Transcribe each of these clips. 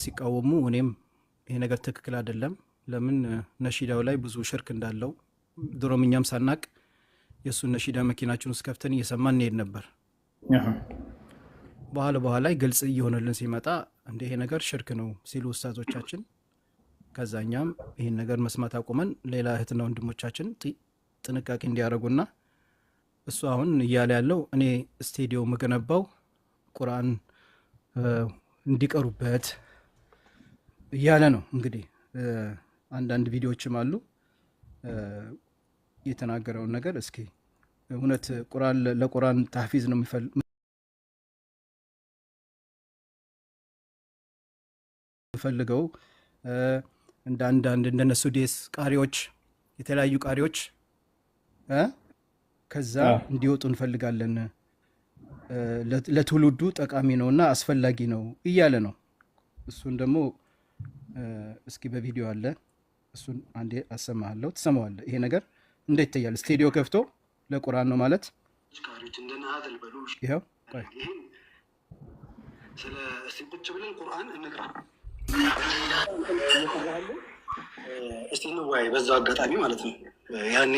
ሲቃወሙ እኔም ይሄ ነገር ትክክል አይደለም፣ ለምን ነሺዳው ላይ ብዙ ሽርክ እንዳለው ድሮም እኛም ሳናቅ የእሱን ነሺዳ መኪናችን ውስጥ ከፍተን እየሰማን እንሄድ ነበር። በኋላ ላይ ግልጽ እየሆነልን ሲመጣ እንደ ይሄ ነገር ሽርክ ነው ሲሉ ኡስታዞቻችን፣ ከዛኛም ይሄን ነገር መስማት አቁመን ሌላ እህትና ወንድሞቻችን ጥንቃቄ እንዲያደርጉና እሱ አሁን እያለ ያለው እኔ ስቴዲዮ መገነባው ቁርአን እንዲቀሩበት እያለ ነው። እንግዲህ አንዳንድ ቪዲዮዎችም አሉ የተናገረውን ነገር። እስኪ እውነት ቁርአን ለቁርአን ታህፊዝ ነው የሚፈልገው? እንደ አንዳንድ እንደነሱ ዴስ ቃሪዎች፣ የተለያዩ ቃሪዎች ከዛ እንዲወጡ እንፈልጋለን፣ ለትውልዱ ጠቃሚ ነውና አስፈላጊ ነው እያለ ነው። እሱን ደግሞ እስኪ በቪዲዮ አለ፣ እሱን አንዴ አሰማሃለሁ፣ ትሰማዋለህ። ይሄ ነገር እንዴት ይታያል? ስቱዲዮ ከፍቶ ለቁርአን ነው ማለት ይኸው። ስለ እስቲ ቁጭ ብለን ቁርአን እንቅራ እስቲ እንወያይ፣ በዛው አጋጣሚ ማለት ነው። ያኔ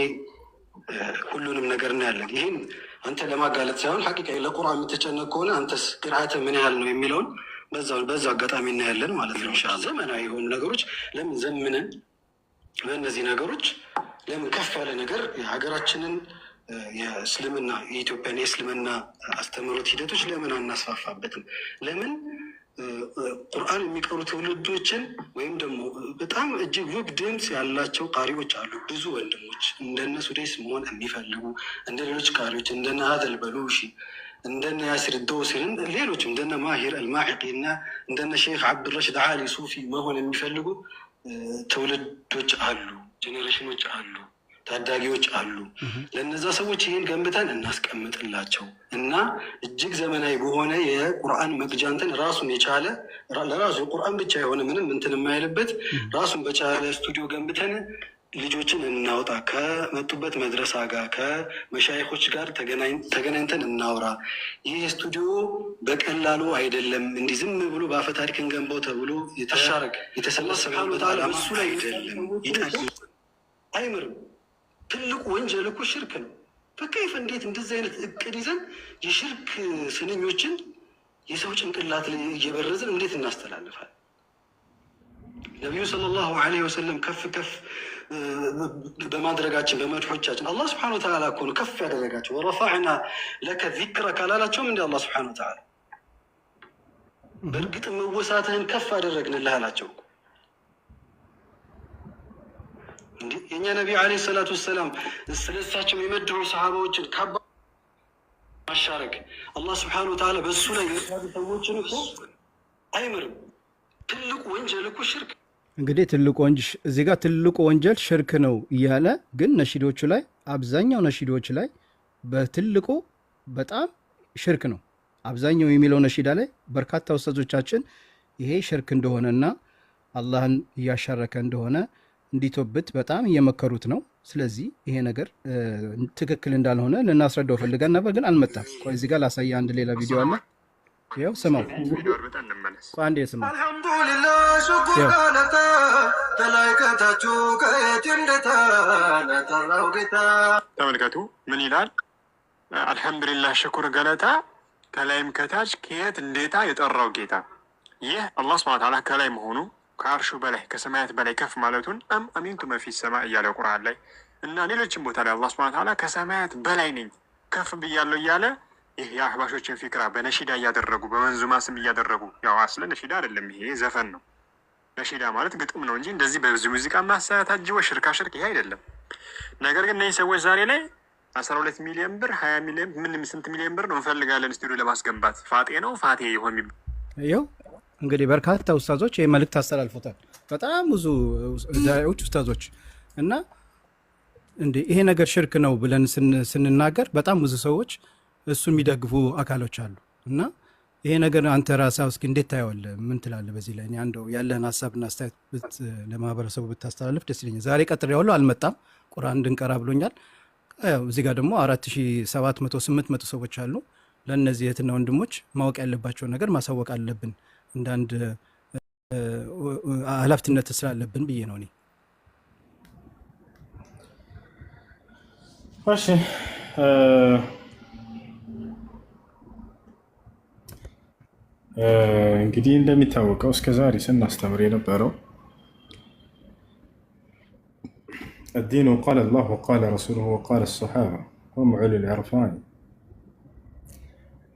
ሁሉንም ነገር እናያለን። ይህን አንተ ለማጋለጥ ሳይሆን ሐቂቃ ለቁርአን የምትጨነቅ ከሆነ አንተስ ቅርአትህ ምን ያህል ነው የሚለውን በዛው አጋጣሚ እናያለን ማለት ነው። ዘመናዊ የሆኑ ነገሮች ለምን ዘምነን በእነዚህ ነገሮች ለምን ከፍ ያለ ነገር የሀገራችንን የእስልምና የኢትዮጵያን የእስልምና አስተምህሮት ሂደቶች ለምን አናስፋፋበትም? ለምን ቁርአን የሚቀሩ ትውልዶችን ወይም ደግሞ በጣም እጅግ ውብ ድምፅ ያላቸው ቃሪዎች አሉ። ብዙ ወንድሞች እንደነ ሱዴስ መሆን የሚፈልጉ እንደ ሌሎች ቃሪዎች እንደነ ሀደል በሉሺ እንደነ ያሲር ዶሴን ሌሎችም እንደነ ማሂር አልማዕቂ እና እንደነ ሼክ አብዱረሽድ አሊ ሱፊ መሆን የሚፈልጉ ትውልዶች አሉ፣ ጄኔሬሽኖች አሉ፣ ታዳጊዎች አሉ። ለነዛ ሰዎች ይህን ገንብተን እናስቀምጥላቸው እና እጅግ ዘመናዊ በሆነ የቁርአን መቅጃ እንትን ራሱን የቻለ ለራሱ የቁርአን ብቻ የሆነ ምንም እንትን የማይልበት ራሱን በቻለ ስቱዲዮ ገንብተን ልጆችን እናውጣ። ከመጡበት መድረሳ ጋር ከመሻይኮች ጋር ተገናኝተን እናውራ። ይህ ስቱዲዮ በቀላሉ አይደለም፣ እንዲህ ዝም ብሎ በአፈ ታሪክ እንገንባው ተብሎ የተሰበሰበበት ዓላማ እሱ ላይ አይደለም። ይጠቅም አይምርም። ትልቁ ወንጀል እኮ ሽርክ ነው። በከይፍ እንዴት እንደዚህ አይነት እቅድ ይዘን የሽርክ ስንኞችን የሰው ጭንቅላት ላይ እየበረዝን እንዴት እናስተላልፋል? ነቢዩ ሰለላሁ ዐለይሂ ወሰለም ከፍ በማድረጋችን በመድሖቻችን አላህ ስብሐነሁ ወተዓላ እኮ ነው ከፍ ያደረጋቸው። ወረፈዕና ለከ ዚክረከ አላላቸውም እንደ አላህ ስብሐነሁ ወተዓላ በእርግጥ መወሳትህን ከፍ አደረግንልህ አላቸው። የእኛ ነቢይ ዓለይሂ ሰላቱ ወሰላም ስለሳቸው የመድሑ ሰሃባዎችን ካባ ማሻረክ አላህ ስብሐነሁ ወተዓላ በእሱ ላይ የሳዱ ሰዎችን እኮ አይምርም። ትልቁ ወንጀል እኮ ሽርክ። እንግዲህ እዚህ ጋር ትልቁ ወንጀል ሽርክ ነው እያለ ግን ነሺዶቹ ላይ አብዛኛው ነሺዶች ላይ በትልቁ በጣም ሽርክ ነው አብዛኛው የሚለው ነሺዳ ላይ በርካታ ኡስታዞቻችን ይሄ ሽርክ እንደሆነና አላህን እያሻረከ እንደሆነ እንዲቶብት በጣም እየመከሩት ነው። ስለዚህ ይሄ ነገር ትክክል እንዳልሆነ ልናስረዳው ፈልገን ነበር፣ ግን አልመጣም። ቆይ እዚህ ጋር ላሳየ አንድ ሌላ ቪዲዮ አለ። ይኸው ስማው፣ አንዴ ስማው። አልሐምዱሊላህ ሹክራነታ ተላይከታችሁ ከየት እንደተነጠራው ጌታ ተመልከቱ። ምን ይላል? አልሐምዱሊላህ ሽኩር ገለታ ከላይም ከታች ከየት እንዴታ የጠራው ጌታ። ይህ አላህ ሱብሓነሁ ወተዓላ ከላይ መሆኑ ከአርሹ በላይ ከሰማያት በላይ ከፍ ማለቱን አሚንቱ መፊ ሰማ እያለ ቁርአን ላይ እና ሌሎችም ቦታ ላይ አላህ ሱብሓነሁ ወተዓላ ከሰማያት በላይ ነኝ ከፍ ብያለሁ እያለ ይህ የአህባሾችን ፊክራ በነሺዳ እያደረጉ በመንዙማ ስም እያደረጉ ያው አስለ ነሺዳ አይደለም፣ ይሄ ዘፈን ነው። ነሺዳ ማለት ግጥም ነው እንጂ እንደዚህ በዚህ ሙዚቃ ማሳያ ታጅቦ ሽርካ ሽርክ ይሄ አይደለም። ነገር ግን እነዚህ ሰዎች ዛሬ ላይ 12 ሚሊዮን ብር 20 ሚሊዮን ምን ስንት ሚሊዮን ብር ነው እንፈልጋለን ስቱዲዮ ለማስገንባት ፋጤ ነው ፋቴ ይሆን ይኸው እንግዲህ በርካታ ኡስታዞች ይህ መልእክት አስተላልፎታል። በጣም ብዙ ዳዒዎች ኡስታዞች እና እንዴ ይሄ ነገር ሽርክ ነው ብለን ስንናገር በጣም ብዙ ሰዎች እሱ የሚደግፉ አካሎች አሉ። እና ይሄ ነገር አንተ ራስህ እስኪ እንዴት ታየዋለህ? ምን ትላለህ በዚህ ላይ? እኔ አንደው ያለህን ሀሳብና አስተያየት ለማህበረሰቡ ብታስተላልፍ ደስ ይለኛል። ዛሬ ቀጥሬዋለሁ፣ አልመጣም፣ ቁርአን እንድንቀራ ብሎኛል። እዚህ ጋር ደግሞ 4700 800 ሰዎች አሉ። ለእነዚህ እህትና ወንድሞች ማወቅ ያለባቸውን ነገር ማሳወቅ አለብን። እንዳንድ ኃላፊነት ስላለብን ብዬ ነው እኔ። እሺ እንግዲህ እንደሚታወቀው እስከ ዛሬ ስናስተምር የነበረው الدين قال الله وقال رسوله وقال الصحابة هم علو العرفان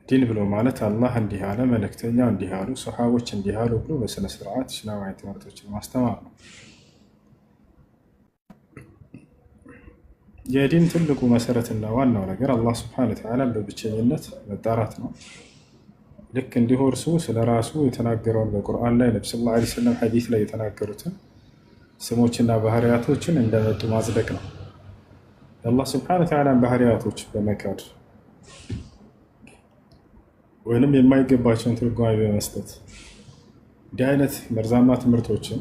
ዲን ብሎ ማለት አላህ እንዲህ አለ፣ መልእክተኛው እንዲህ አሉ፣ ሰሓቦች እንዲህ አሉ ብሎ በስነ ስርዓት እስላማዊ ትምህርቶችን ማስተማር ነው። የዲን ትልቁ መሰረትና ዋናው ነገር አላህ ስብሐነ ወተዓላ በብቸኝነት መጣራት ነው። ልክ እንዲሁ እርሱ ስለ ራሱ የተናገረውን በቁርአን ላይ ነብዩ ሰለላሁ ዐለይሂ ወሰለም ሐዲስ ላይ የተናገሩትን ስሞችና ባህሪያቶችን እንደመጡ ማጽደቅ ነው። የአላህ ስብሐነ ወተዓላን ባህሪያቶች በመካድ ወይንም የማይገባቸውን ትርጓሜ በመስጠት እንዲህ አይነት መርዛማ ትምህርቶችን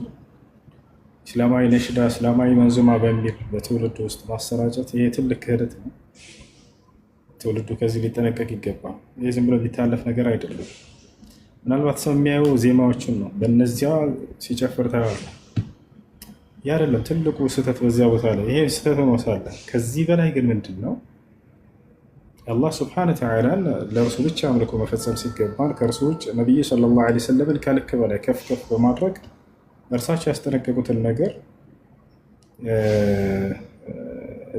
እስላማዊ ነሽዳ፣ እስላማዊ መንዙማ በሚል በትውልድ ውስጥ ማሰራጨት ይሄ ትልቅ ክህደት ነው። ትውልዱ ከዚህ ሊጠነቀቅ ይገባል። ይህ ዝም ብሎ የሚታለፍ ነገር አይደለም። ምናልባት ሰው የሚያየው ዜማዎችን ነው፣ በእነዚያ ሲጨፍር ታያለህ። ያ አይደለም ትልቁ ስህተት በዚያ ቦታ ላይ። ይሄ ስህተት ነው ሳለ ከዚህ በላይ ግን ምንድን ነው አላህ ስብሐነ ወተዓላ ለእርሱ ብቻ አምልኮ መፈጸም ሲገባን ከእርሱ ውጭ ነቢዩ ሰለላሁ ዐለይሂ ወሰለምን ከልክ በላይ ከፍ ከፍ በማድረግ እርሳቸው ያስጠነቀቁትን ነገር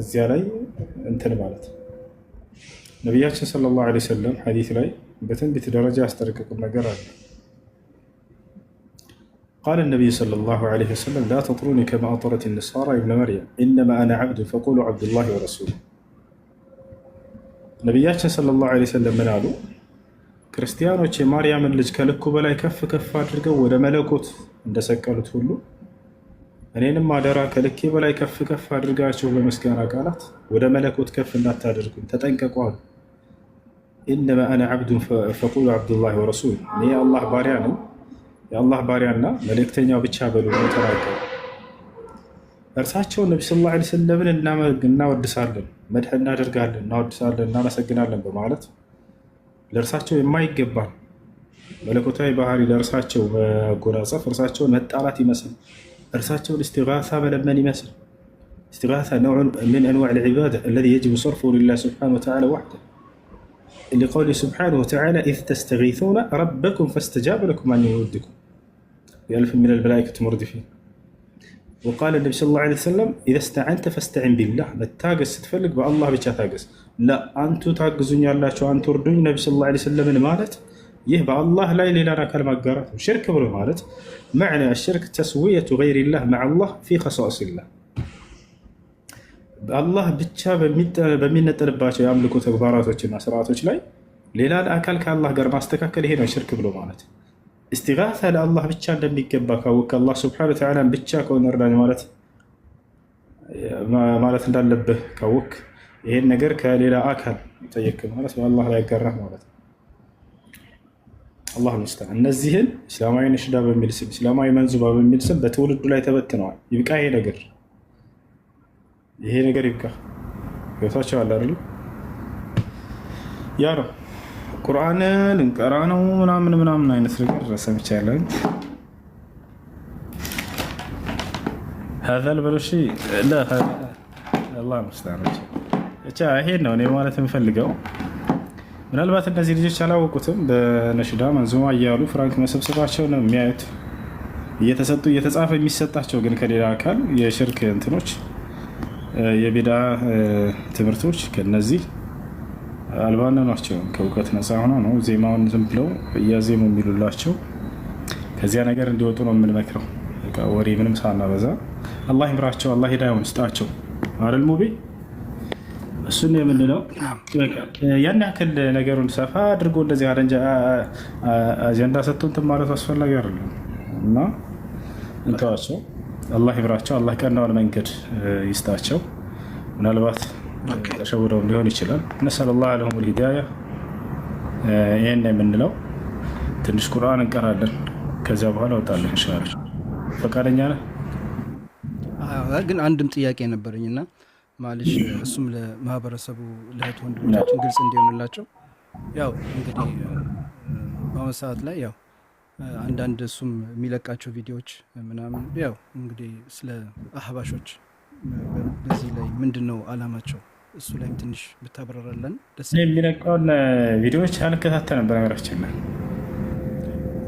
እዚያ ላይ እንትን ማለት ነቢያችን ሰለላሁ ዐለይሂ ወሰለም ሐዲስ ላይ በትንቢት ደረጃ ያስጠነቀቁት ነገር አለ። قال النبي صلى الله عليه وسلم لا تطروني كما أطرت النصارى ابن مريم إنما أنا عبد فقولوا عبد الله ورسوله ነቢያችን ሰለላሁ ዐለይሂ ወሰለም ምን አሉ? ክርስቲያኖች የማርያምን ልጅ ከልኩ በላይ ከፍ ከፍ አድርገው ወደ መለኮት እንደሰቀሉት ሁሉ እኔንም አደራ ከልኬ በላይ ከፍ ከፍ አድርጋቸው በምስጋና ቃላት ወደ መለኮት ከፍ እንዳታደርጉኝ ተጠንቀቁ አሉ። ኢነማ አነ ዐብዱን ፈቁሉ ዐብዱላሂ ወረሱሉሁ እኔ የአላህ ባሪያ ነኝ፣ የአላህ ባሪያና መልእክተኛው ብቻ በሉ ነው ተናገሩ። እርሳቸውን ነቢ ሰለላሁ ዐለይሂ ወሰለምን እናወድሳለን፣ መድህ እናደርጋለን፣ እናወድሳለን፣ እናመሰግናለን በማለት ለእርሳቸው የማይገባን መለኮታዊ ባህሪ ለእርሳቸው መጎናጸፍ እርሳቸውን መጣላት ይመስል እርሳቸውን እስቲጋሳ መለመን ይመስል እስቲጋሳ ነውዑን ሚን አንዋዕ ልዕባዳ አለዚ የጅቡ ሰርፉሁ ሊላህ ስብሓነሁ ወተዓላ ወሕደሁ ሊቀውሊሂ ስብሓነሁ ወተዓላ ኢዝ ተስተጊሱነ ረበኩም ፈስተጃበ ለኩም አኒ ሙምድኩም ቢአልፊን ሚነል መላኢከቲ ሙርዲፊን وقال النبي صلى الله عليه وسلم إذا استعنت فاستعن بالله متاجس تفلق بالله بتشاتاجس لا أنتو تعجزون يا الله شو أنتو ردون النبي صلى الله عليه وسلم مالت يهبى الله لا إله إلا كلمة قارت شرك بر مالت معنى الشرك تسوية غير الله مع الله في خصائص الله الله بتشاب بمين تلباش يملكوا تكبارات ونصرات وشلاي ليلا الأكل كالله قرب استكاكل هنا شرك بر مالت استغاثة لله ብቻ እንደሚገባ ካወቅ አላህ ሱብሓነሁ ወተዓላ ብቻ ከሆነ እርዳኝ ማለት እንዳለብህ ካወቅ ይሄን ነገር ከሌላ አካል ጠየቅ ማለት በአላህ ላይ ያጋራህ ማለት ነው። አላህ ሙስተዓን። እነዚህን እስላማዊ ነሽዳ በሚል ስም እስላማዊ መንዙባ በሚል ስም በትውልዱ ላይ ተበትነዋል። ይብቃ ይሄ ነገር ይብቃ። ገብቷቸዋል አይደል? ያ ነው ቁርአን ልንቀራ ነው ምናምን አይነት ነገር ሰምቻለሁ። هذا البلوشي لا الله المستعان ብቻ ይሄን ነው እኔ ማለት የምፈልገው። ምናልባት እነዚህ ልጆች አላወቁትም። በነሽዳ መንዙማ እያሉ ፍራንክ መሰብሰባቸው ነው የሚያዩት። እየተሰጡ እየተጻፈ የሚሰጣቸው ግን ከሌላ አካል የሽርክ እንትኖች የቢዳ ትምህርቶች ከነዚህ አልባነኗቸው ከእውቀት ነፃ ሆነው ነው ዜማውን ዝም ብለው እያዜሙ የሚሉላቸው። ከዚያ ነገር እንዲወጡ ነው የምንመክረው። ወሬ ምንም ሳናበዛ አላህ ይምራቸው፣ አላህ ሂዳያውን ይስጣቸው። አረል ሙቢ እሱን የምንለው ያን ያክል ነገሩን ሰፋ አድርጎ እንደዚህ አጀንዳ ሰጥቶ እንትን ማለት አስፈላጊ አይደለም እና እንተዋቸው። አላህ ይምራቸው፣ አላህ ቀናውን መንገድ ይስጣቸው። ምናልባት ተሸውደው ሊሆን ይችላል። ነስአሉላህ ለሁሙል ሂዳያ። ይሄን የምንለው ትንሽ ቁርአን እንቀራለን፣ ከዚያ በኋላ ወጣለን ኢንሻአላህ። ፈቃደኛ ነህ? ግን አንድም ጥያቄ ነበረኝና ማለሽ እሱም ለማህበረሰቡ ለእህት ወንድሞቻችን ግልጽ እንዲሆንላቸው ያው እንግዲህ በአሁኑ ሰዓት ላይ ያው አንዳንድ እሱም የሚለቃቸው ቪዲዮዎች ምናምን ያው እንግዲህ ስለ አህባሾች በዚህ ላይ ምንድን ነው አላማቸው እሱ ላይም ትንሽ ብታብራራለን ደስ እኔ የሚለቀውን ቪዲዮዎች አልከታተል ነበር ነገራችን ላይ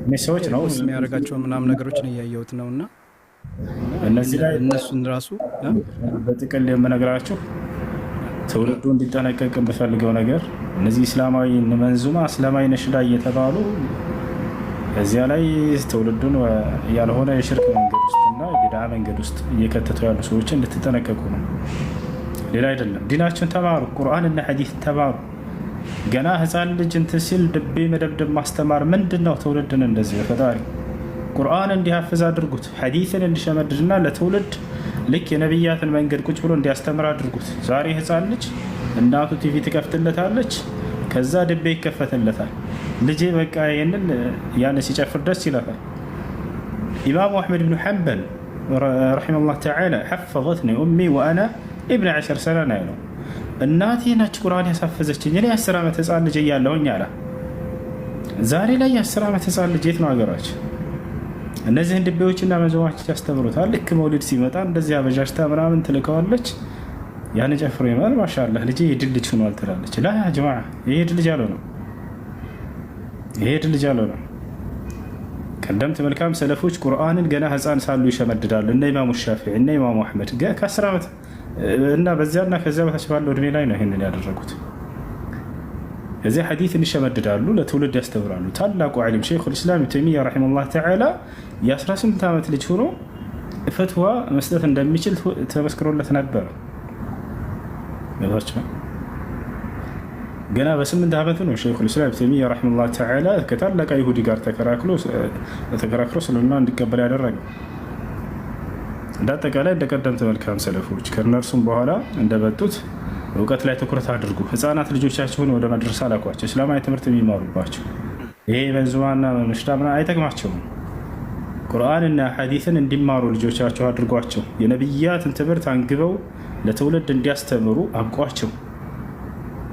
እኔ ሰዎች ነው የሚያደርጋቸው ምናምን ነገሮችን እያየሁት ነው እና እነዚህ ላይ እነሱን ራሱ በጥቅል የምነግራችሁ ትውልዱ እንዲጠነቀቅ የምፈልገው ነገር እነዚህ እስላማዊ መንዙማ እስላማዊ ነሽዳ እየተባሉ እዚያ ላይ ትውልዱን ያልሆነ የሽርክ መንገድ ውስጥና የቢድዓ መንገድ ውስጥ እየከተቱ ያሉ ሰዎችን እንድትጠነቀቁ ነው። ሌላ አይደለም። ዲናችን ተማሩ፣ ቁርአንና ሐዲስ ተማሩ። ገና ህፃን ልጅ እንትን ሲል ድቤ መደብደብ ማስተማር ምንድን ነው? ትውልድን እንደዚህ በፈጣሪ ቁርአን እንዲሐፍዝ አድርጉት፣ ሐዲስን እንዲሸመድድና ለትውልድ ልክ የነቢያትን መንገድ ቁጭ ብሎ እንዲያስተምር አድርጉት። ዛሬ ህፃን ልጅ እናቱ ቲቪ ትከፍትለታለች፣ ከዛ ድቤ ይከፈትለታል። ልጄ በቃ ይህንን ያን ሲጨፍር ደስ ይላታል። ኢማሙ አሕመድ ብኑ ሐንበል ረሒመሁላህ ተዓላ ሐፈظትኒ ኡሚ ወአና ኢብነ 10 ሰና ነው ያለው። እናቴ ናች ቁርአን ያሳፈዘችኝ እኔ 10 ዓመት ህፃን ልጅ እያለሁኝ አለ። ዛሬ ላይ የ10 ዓመት ህፃን ልጅ የት ነው ሀገራችን? እነዚህን ድቤዎችና መዘዋች ያስተምሩታል። ልክ መውሊድ ሲመጣ እንደዚህ አበጃጅታ ምናምን ትልከዋለች። ያን ጨፍሮ ይማል ማሻአላህ ልጄ የድል ልጅ ሆኗል ትላለች። ላ ያ ጀማዓ ይሄ የድል ልጅ አለው ነው፣ ይሄ የድል ልጅ አለው ነው። ቀደምት መልካም ሰለፎች ቁርአንን ገና ህፃን ሳሉ ይሸመድዳሉ። እነ ኢማሙ ሻፊዒ እነ ኢማሙ አሕመድ ከ10 ዓመት እና በዚያና ከዚያ በታች ባለው እድሜ ላይ ነው ይህንን ያደረጉት። እዚያ ሐዲስን ይሸመድዳሉ፣ ለትውልድ ያስተምራሉ። ታላቁ ዓሊም ሸይኹል ኢስላም ኢብኑ ተይሚያ ረሒመሁላህ ተዓላ የ18 ዓመት ልጅ ሆኖ ፈትዋ መስጠት እንደሚችል ተመስክሮለት ነበር። ገና በ8 ዓመቱ ነው ሸይኹል ኢስላም ኢብኑ ተይሚያ ረሒመሁላህ ተዓላ ከታላቅ ይሁዲ ጋር ተከራክሮ እስልምና እንዲቀበል ያደረገው። እንዳጠቃላይ እንደቀደምት መልካም ሰለፎች ከእነርሱም በኋላ እንደመጡት እውቀት ላይ ትኩረት አድርጉ። ህፃናት ልጆቻችሁን ወደ መድረሳ ላኳቸው፣ እስላማዊ ትምህርት የሚማሩባቸው። ይሄ መንዙማና ነሽዳ ምናምን አይጠቅማቸውም። ቁርአንና ሐዲስን እንዲማሩ ልጆቻቸው አድርጓቸው። የነቢያትን ትምህርት አንግበው ለትውልድ እንዲያስተምሩ አብቋቸው።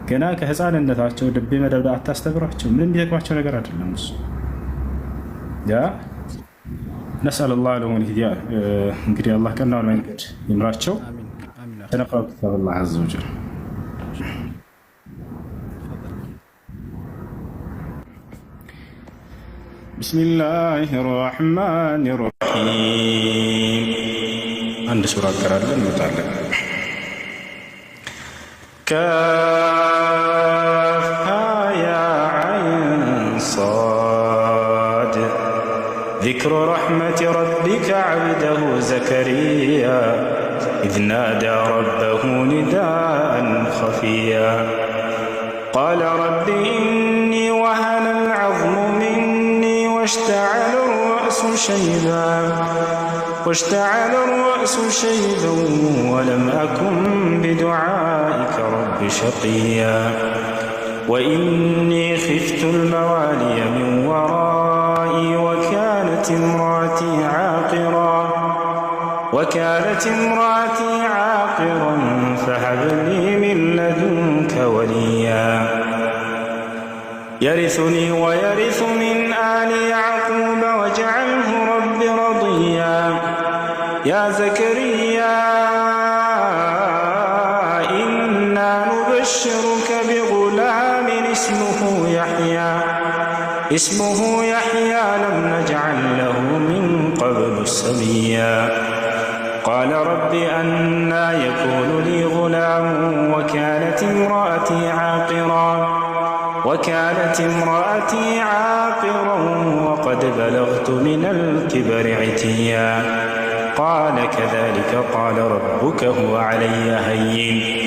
ገና ከህፃንነታቸው ድቤ መደብደብ አታስተምሯቸው። ምንም የሚጠቅማቸው ነገር አይደለም እሱ። ነስአል ላህ ለሁም ልሂዳያ። እንግዲህ አላህ ቀናውን መንገድ ይምራቸው። ተነቅረው ኪታብ ላህ ዐዘ ወጀል። ቢስሚላህ ራሕማን ራሒም። አንድ ሱራ አቀራለን እንወጣለን። ካፍሃ ያ ዐይን ሷድ ذكر رحمة ربك عبده زكريا إذ نادى ربه نداء خفيا قال رب إني وهن العظم مني واشتعل الرأس شيبا ولم أكن بدعائك رب شقيا وإني خفت الموالي من ورائي وكانت امرأتي عاقرا فهب لي من لدنك وليا يرثني ويرث من آل يعقوب واجعله رب رضيا يا زكريا إنا نبشرك بغلام اسمه يحيى لم نجعل له من قبل سميا قال رب أنى يكون لي غلام وكانت امرأتي عاقرا وقد بلغت من الكبر عتيا قال كذلك قال ربك هو علي هين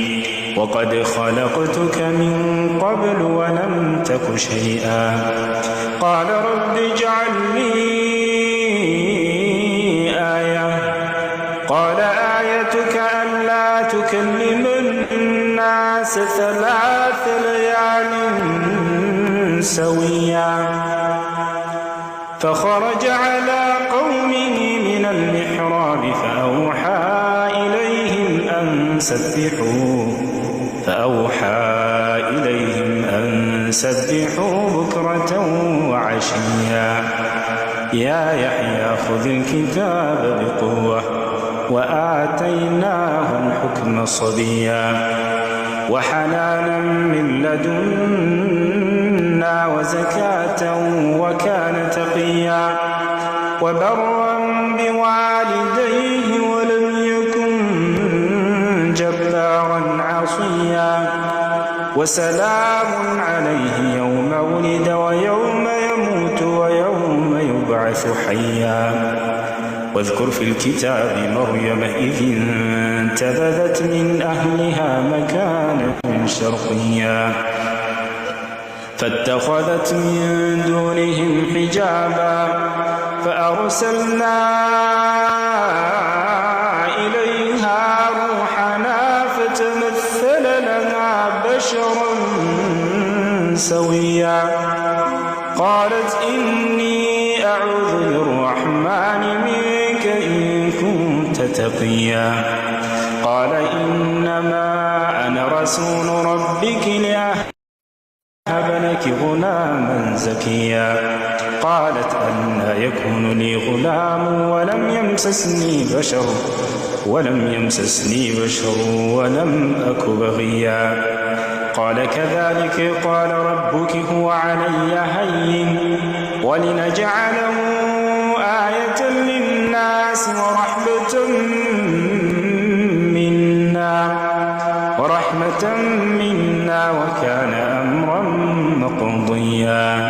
وقد خلقتك من قبل ولم تك شيئا قال رب اجعل لي آية قال آيتك ألا تكلم الناس 3 ليال سويا فخرج على قومه من المحراب فأوحى إليهم أن سبحوا بكرة وعشيا يا يحيى خذ الكتاب بقوة وآتيناه الحكم صبيا وحنانا من لدنا وزكاة وكان تقيا وبرا بوالديه ولم يكن جبارا عصيا وسلام عليه يوم ولد ويوم يموت ويوم يبعث حيا واذكر في الكتاب مريم إذ انتبذت من أهلها مكانا شرقيا فاتخذت من دونهم حجابا فأرسلنا إليها روحنا فتمثل لها بشرا سويا قالت إني أعوذ بالرحمن منك إن كنت تقيا قال إنما أنا رسول ربك لأهب لك غلاما زكيا قالت أنى يكون لي غلام ولم يمسسني بشر ولم أك بغيا قال كذلك قال ربك هو علي هين ولنجعله آية للناس ورحمة منا وكان أمرا مقضيا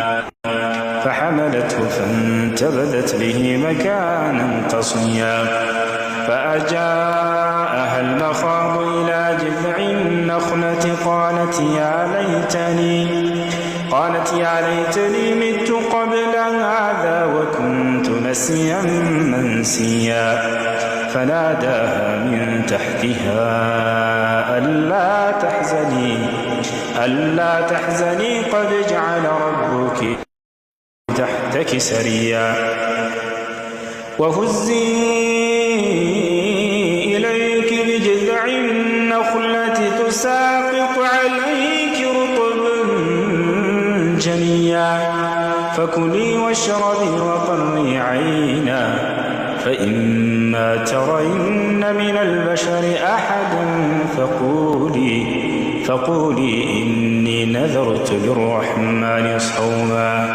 فحملته فانتبذت به مكانا قصيا فأجاءها المخاض إلى جذع النخلة قالت يا ليتني مت قبل هذا وكنت نسيا منسيا فناداها من تحتها ألا تحزني قد جعل ربك تحتك سريا وهزي إليك بجذع النخلة تساقط عليك رطبا جنيا فكلي واشربي وقري عينا فإما ترين من البشر أحدا فقولي إني نذرت للرحمن صوما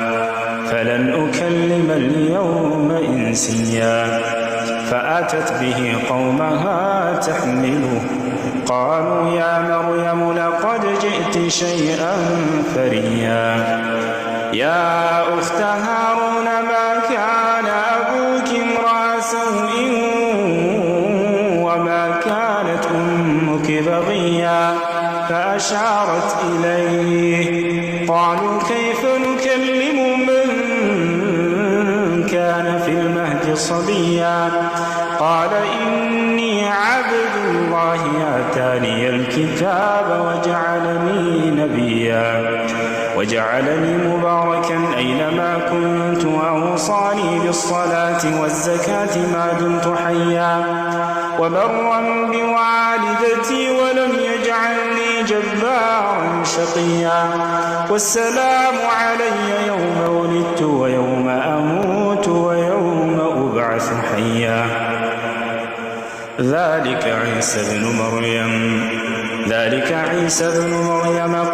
فلن أكلم اليوم إنسيا فأتت به قومها تحمله قالوا يا مريم لقد جئت شيئا فريا يا أخت هارون ما كان أبوك امرأ سوء وما كانت أمك بغيا فأشارت إليه قالوا كيف نكلم من كان في المهد صبيا قال إني عبد الله آتاني الكتاب وجعلني مباركا أينما كنت وأوصاني بالصلاة والزكاة ما دمت حيا وبرا بوالدتي ولم يجعلني جبارا شقيا والسلام علي يوم ولدت ويوم أموت ويوم أبعث حيا ذلك عيسى بن مريم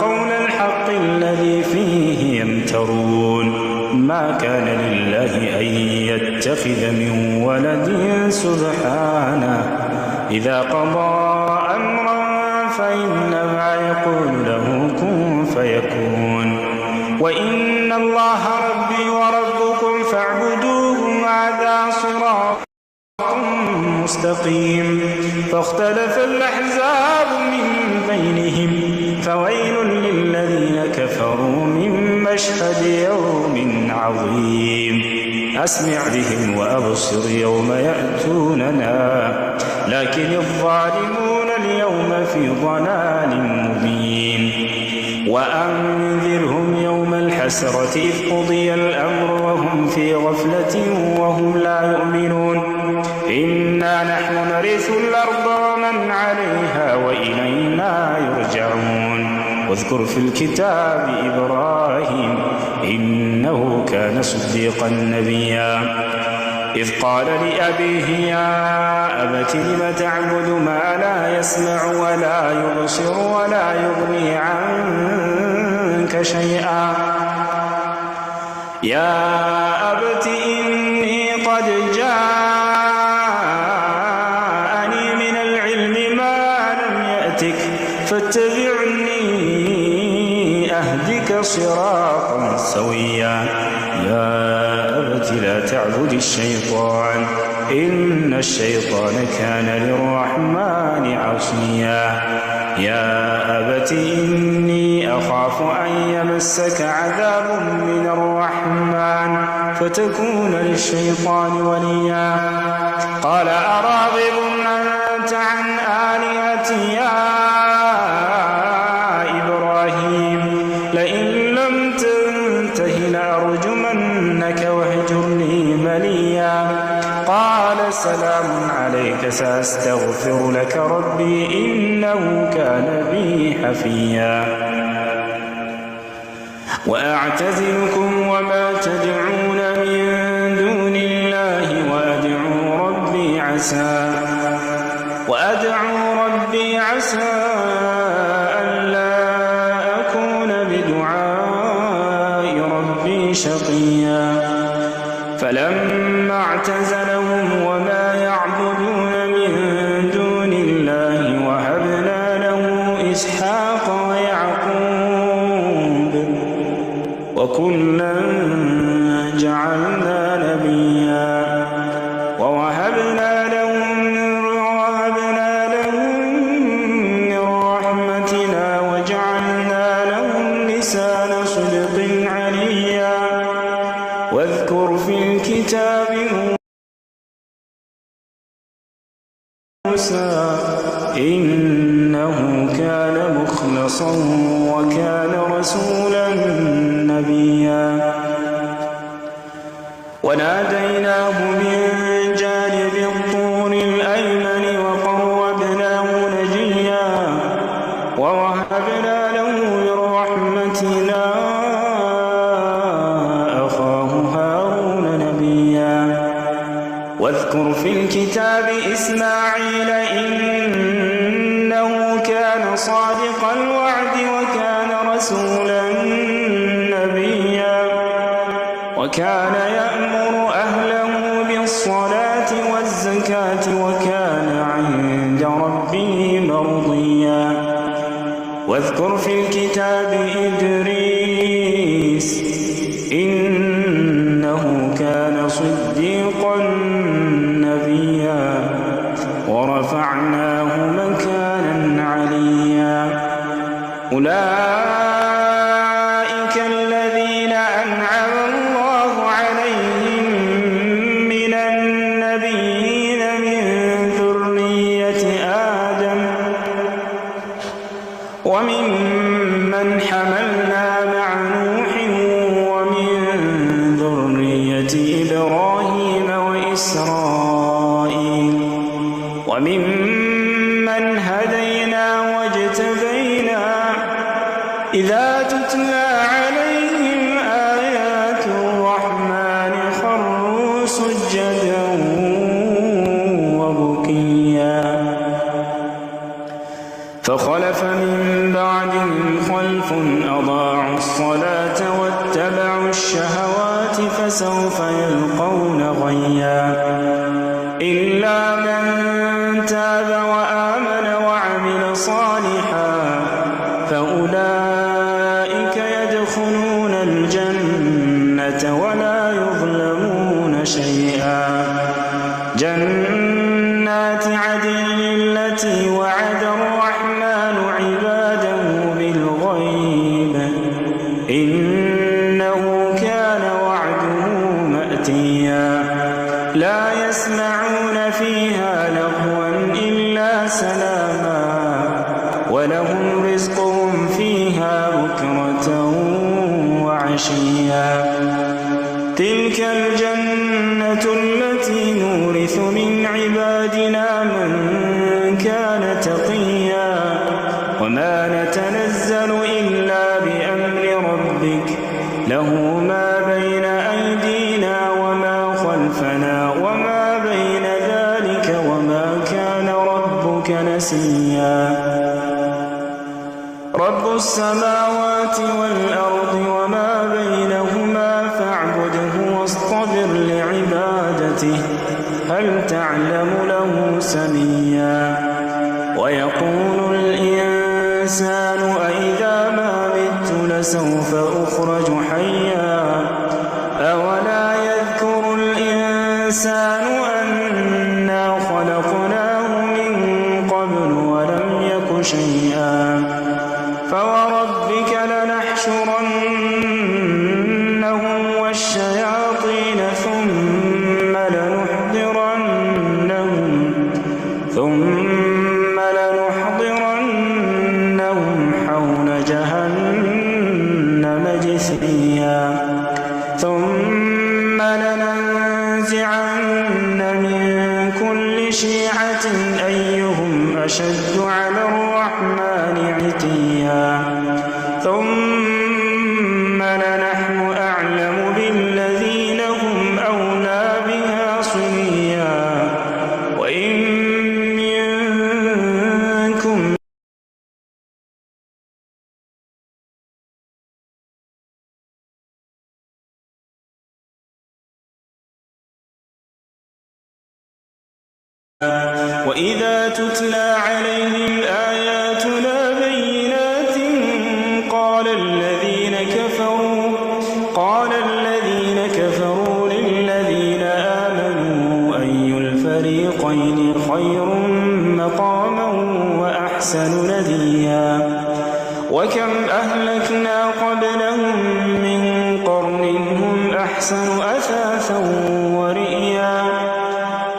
قول الحق الذي فيه يمترون ما كان لله أن يتخذ من ولد سبحانه إذا قضى أمرا فإنما يقول له كن فيكون وإن الله ربي وربكم فاعبدوه هذا صراط مستقيم فاختلف الأحزاب من بينهم فويل للذين كفروا من مشهد يوم عظيم أسمع بهم وأبصر يوم يأتوننا لكن الظالمون اليوم في ضلال مبين وأنذرهم يوم الحسرة إذ قضي الأمر وهم في غفلة وهم لا يؤمنون إنا نحن نرث الأرض ومن عليها وإلينا يرجعون واذكر في الكتاب إبراهيم إنه كان صديقا نبيا إذ قال لأبيه يا أبت لم تعبد ما لا يسمع ولا يبصر ولا يغني عنك شيئا يا أبت إني قد جاءني من العلم ما لم يأتك فاتبعني أهدك صراطا سويا يا أبت لا تعبد الشيطان إن الشيطان كان للرحمن عصيا يا أبت إني أخاف أن يمسك عذاب من الرحمن فتكون للشيطان وليا قال أراغب أنت عن آلهتي يا إبراهيم لئن لم تنته لأرجمنك واهجرني مليا قال سلام عليك سأستغفر لك ربي إنه كان بي حفيا وأعتزلكم وما تدعون من دون الله وأدعو ربي عسى ألا أكون بدعاء ربي شقيا فلما اعتزلهم وما يعبدون من دون الله وهبنا له إسحاق ويعقوب وكلا جعلنا نبيا ووهبنا لهم من رحمتنا وجعلنا لهم لسان صدق عليا واذكر في الكتاب موسى إنه كان مخلصا وكان رسولا نبيا وناديناه من جانب الطور الأيمن وقربناه نجيا ووهبنا له من رحمتنا أخاه هارون نبيا واذكر في الكتاب إسماعيل إنه كان صادق الوعد وكان رسولا نبيا وكان يأمر أهله بالصلاة والزكاة وكان عند ربه مرضيا واذكر في الكتاب إدريس إنه كان صديقا نبيا ورفعناه مكانا عليا أولئك الذين أنعم الله عليهم من النبيين من ذرية آدم وممن حملنا مع نوح ومن ذرية إبراهيم وإسرائيل وممن هدينا واجتبينا إذا تتلى عليهم آيات الرحمن خروا سجدا وبكيا فخلف من بعدهم خلف أضاعوا الصلاة واتبعوا الشهوات فسوف يلقون غيا إلا من تاب وآمن وعمل صالحا فأولئك يدخلون الجنة ولا يظلمون شيئا جنات عدن التي وعد الرحمن عباده بالغيب إنه كان وعده مأتيا لا يسمعون فيها لغوا إلا سلاما ولهم رزقهم فيها بكرة وعشيا تلك الجنة التي نورث من عبادنا من كان تقيا وما نتنزل إلا نسيا رب السماوات والأرض وما بينهما فاعبده واصطبر لعبادته هل تعلم له سميا ويقول الإنسان أإذا ما مت لسوف أخرج حيا أولا يذكر الإنسان أنا خلقناه من قبل ولم يك شيئا فوربك لنحشرنهم والشياطين ثم لنحضرنهم حول جهنم جثيا ثم لننزعن من كل شيعة أيهم أشد على الرحمن عتيا ثم لنحن أعلم بالذين هم أولى بها صليا وإن منكم وإذا تتلى عليهم آياتنا بينات قال الذين كفروا للذين آمنوا أي الفريقين خير مقاما وأحسن نديا وكم أهلكنا قبلهم من قرن هم أحسن أثاثا ورئيا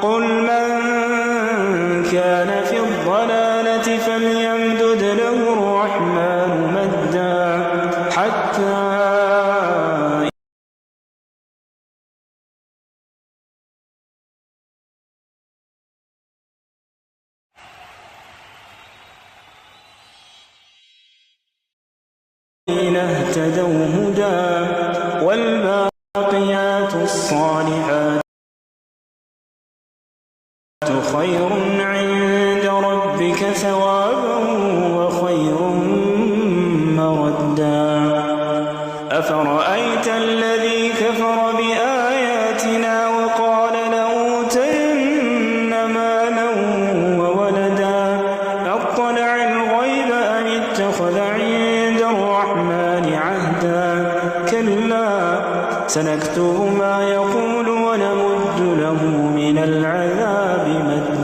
قل من كان في الضلالة فليمدد له الرحمن مدا حتى اهتدوا هدى والباقيات الصالحات خير عند ربك ثوابا وخير مردا أفرأيت الذي كفر بآياتنا وقال لأوتين مالا وولدا أطلع الغيب أم اتخذ عند الرحمن عهدا كلا سنكتب ما يقول ونمد له من العذاب مدا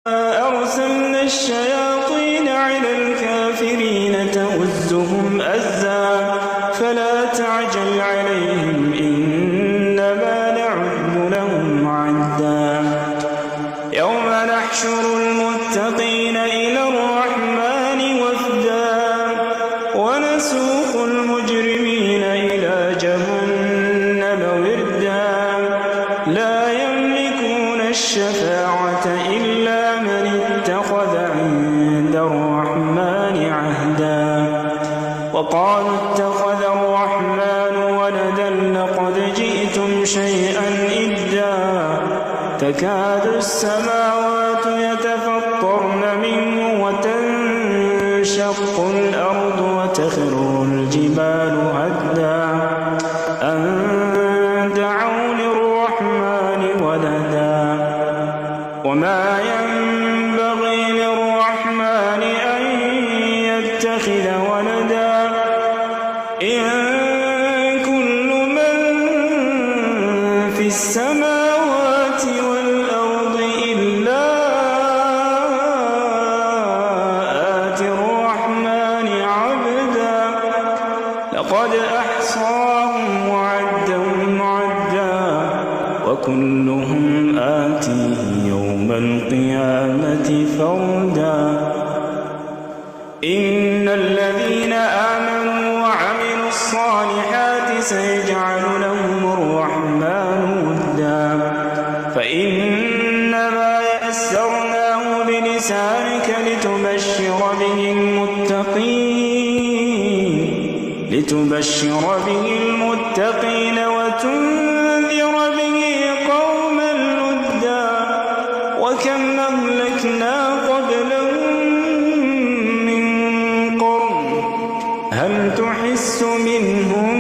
أرسلنا الشياطين على الكافرين تؤزهم أزا فلا تعجل عليهم إنما نعد لهم عدا يوم نحشر المتقين إلى الرحمن وفدا ونسوق المجرمين إلى جهنم وردا لا يملكون الشفاعة إلا من اتخذ عند الرحمن عهدا وقالوا اتخذ الرحمن ولدا لقد جئتم شيئا إدا تكاد السماوات يتفطرن منه وتنشق الأرض وتخر الجبال هدا أن دعوا للرحمن ولدا وما ينبغي للرحمن أن يتخذ ولدا إن كل من في السماوات والأرض إلا آتي الرحمن عبدا لقد أحصاهم وعدهم عدا وكلهم آتيه يوم القيامة فردا إن الذين آمنوا وعملوا الصالحات سيجعل لهم الرحمن ودا لتبشر به المتقين وتنذر به قوما لدا وكم أهلكنا قبلهم من قرن هل تحس منهم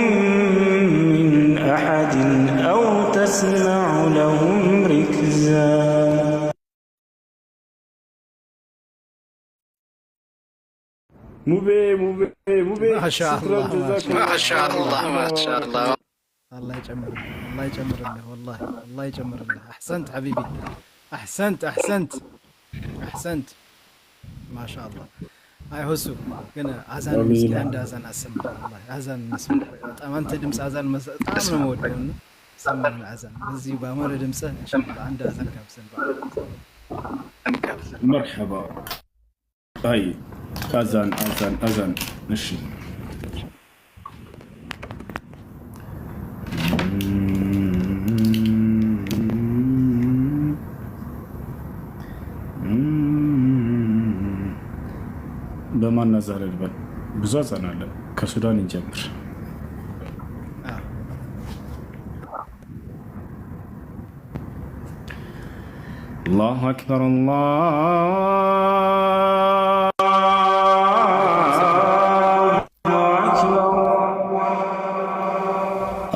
من أحد أو تسمع لهم ركزا. ሙቤ ማሻአላህ ማሻአላህ ማሻአላህ الله يجمرልህ والله الله يجمرልህ أحسنت حبيبي أحسنت ما شاء الله هاي هسو كنا أذان مسكين عند أذان أسمع والله أذان نسمع طبعا أنت دمس أذان طعم مودون سمع الأذان زي بأمر دمسه عند أذان كابسن مرحبا. هاي أذان نشي በማን ነዛር ልበል? ብዙ አዛን አለ። ከሱዳን እንጀምር። አላሁ አክበር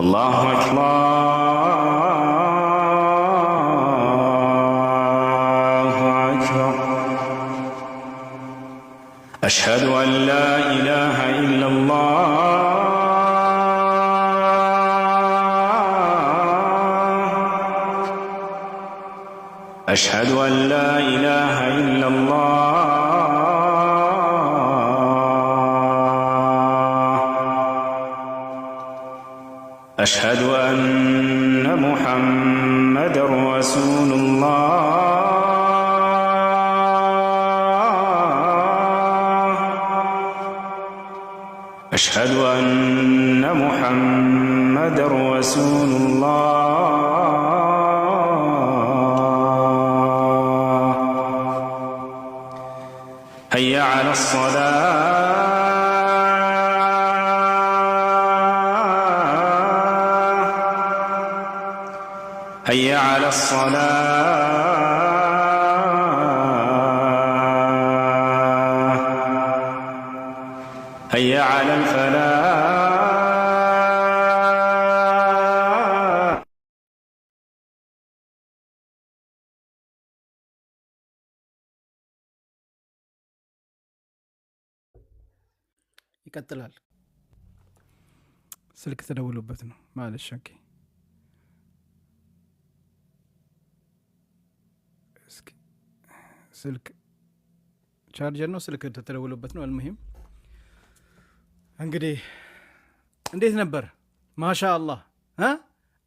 አላሁ አክበር أشهد أن لا إله إلا الله أشهد أن لا إله إلا الله أشهد أن محمد رسول الله أشهد أن محمد رسول الله هيا على الصلاة هيا على الصلاة هيا على الفلاح ይቀጥላል። ስልክ ተደውሎበት ነው ማለት ሸኪ ስልክ ቻርጀር ነው። ስልክ ተደውሎበት ነው። አልሙሂም እንግዲህ እንዴት ነበር? ማሻ አላህ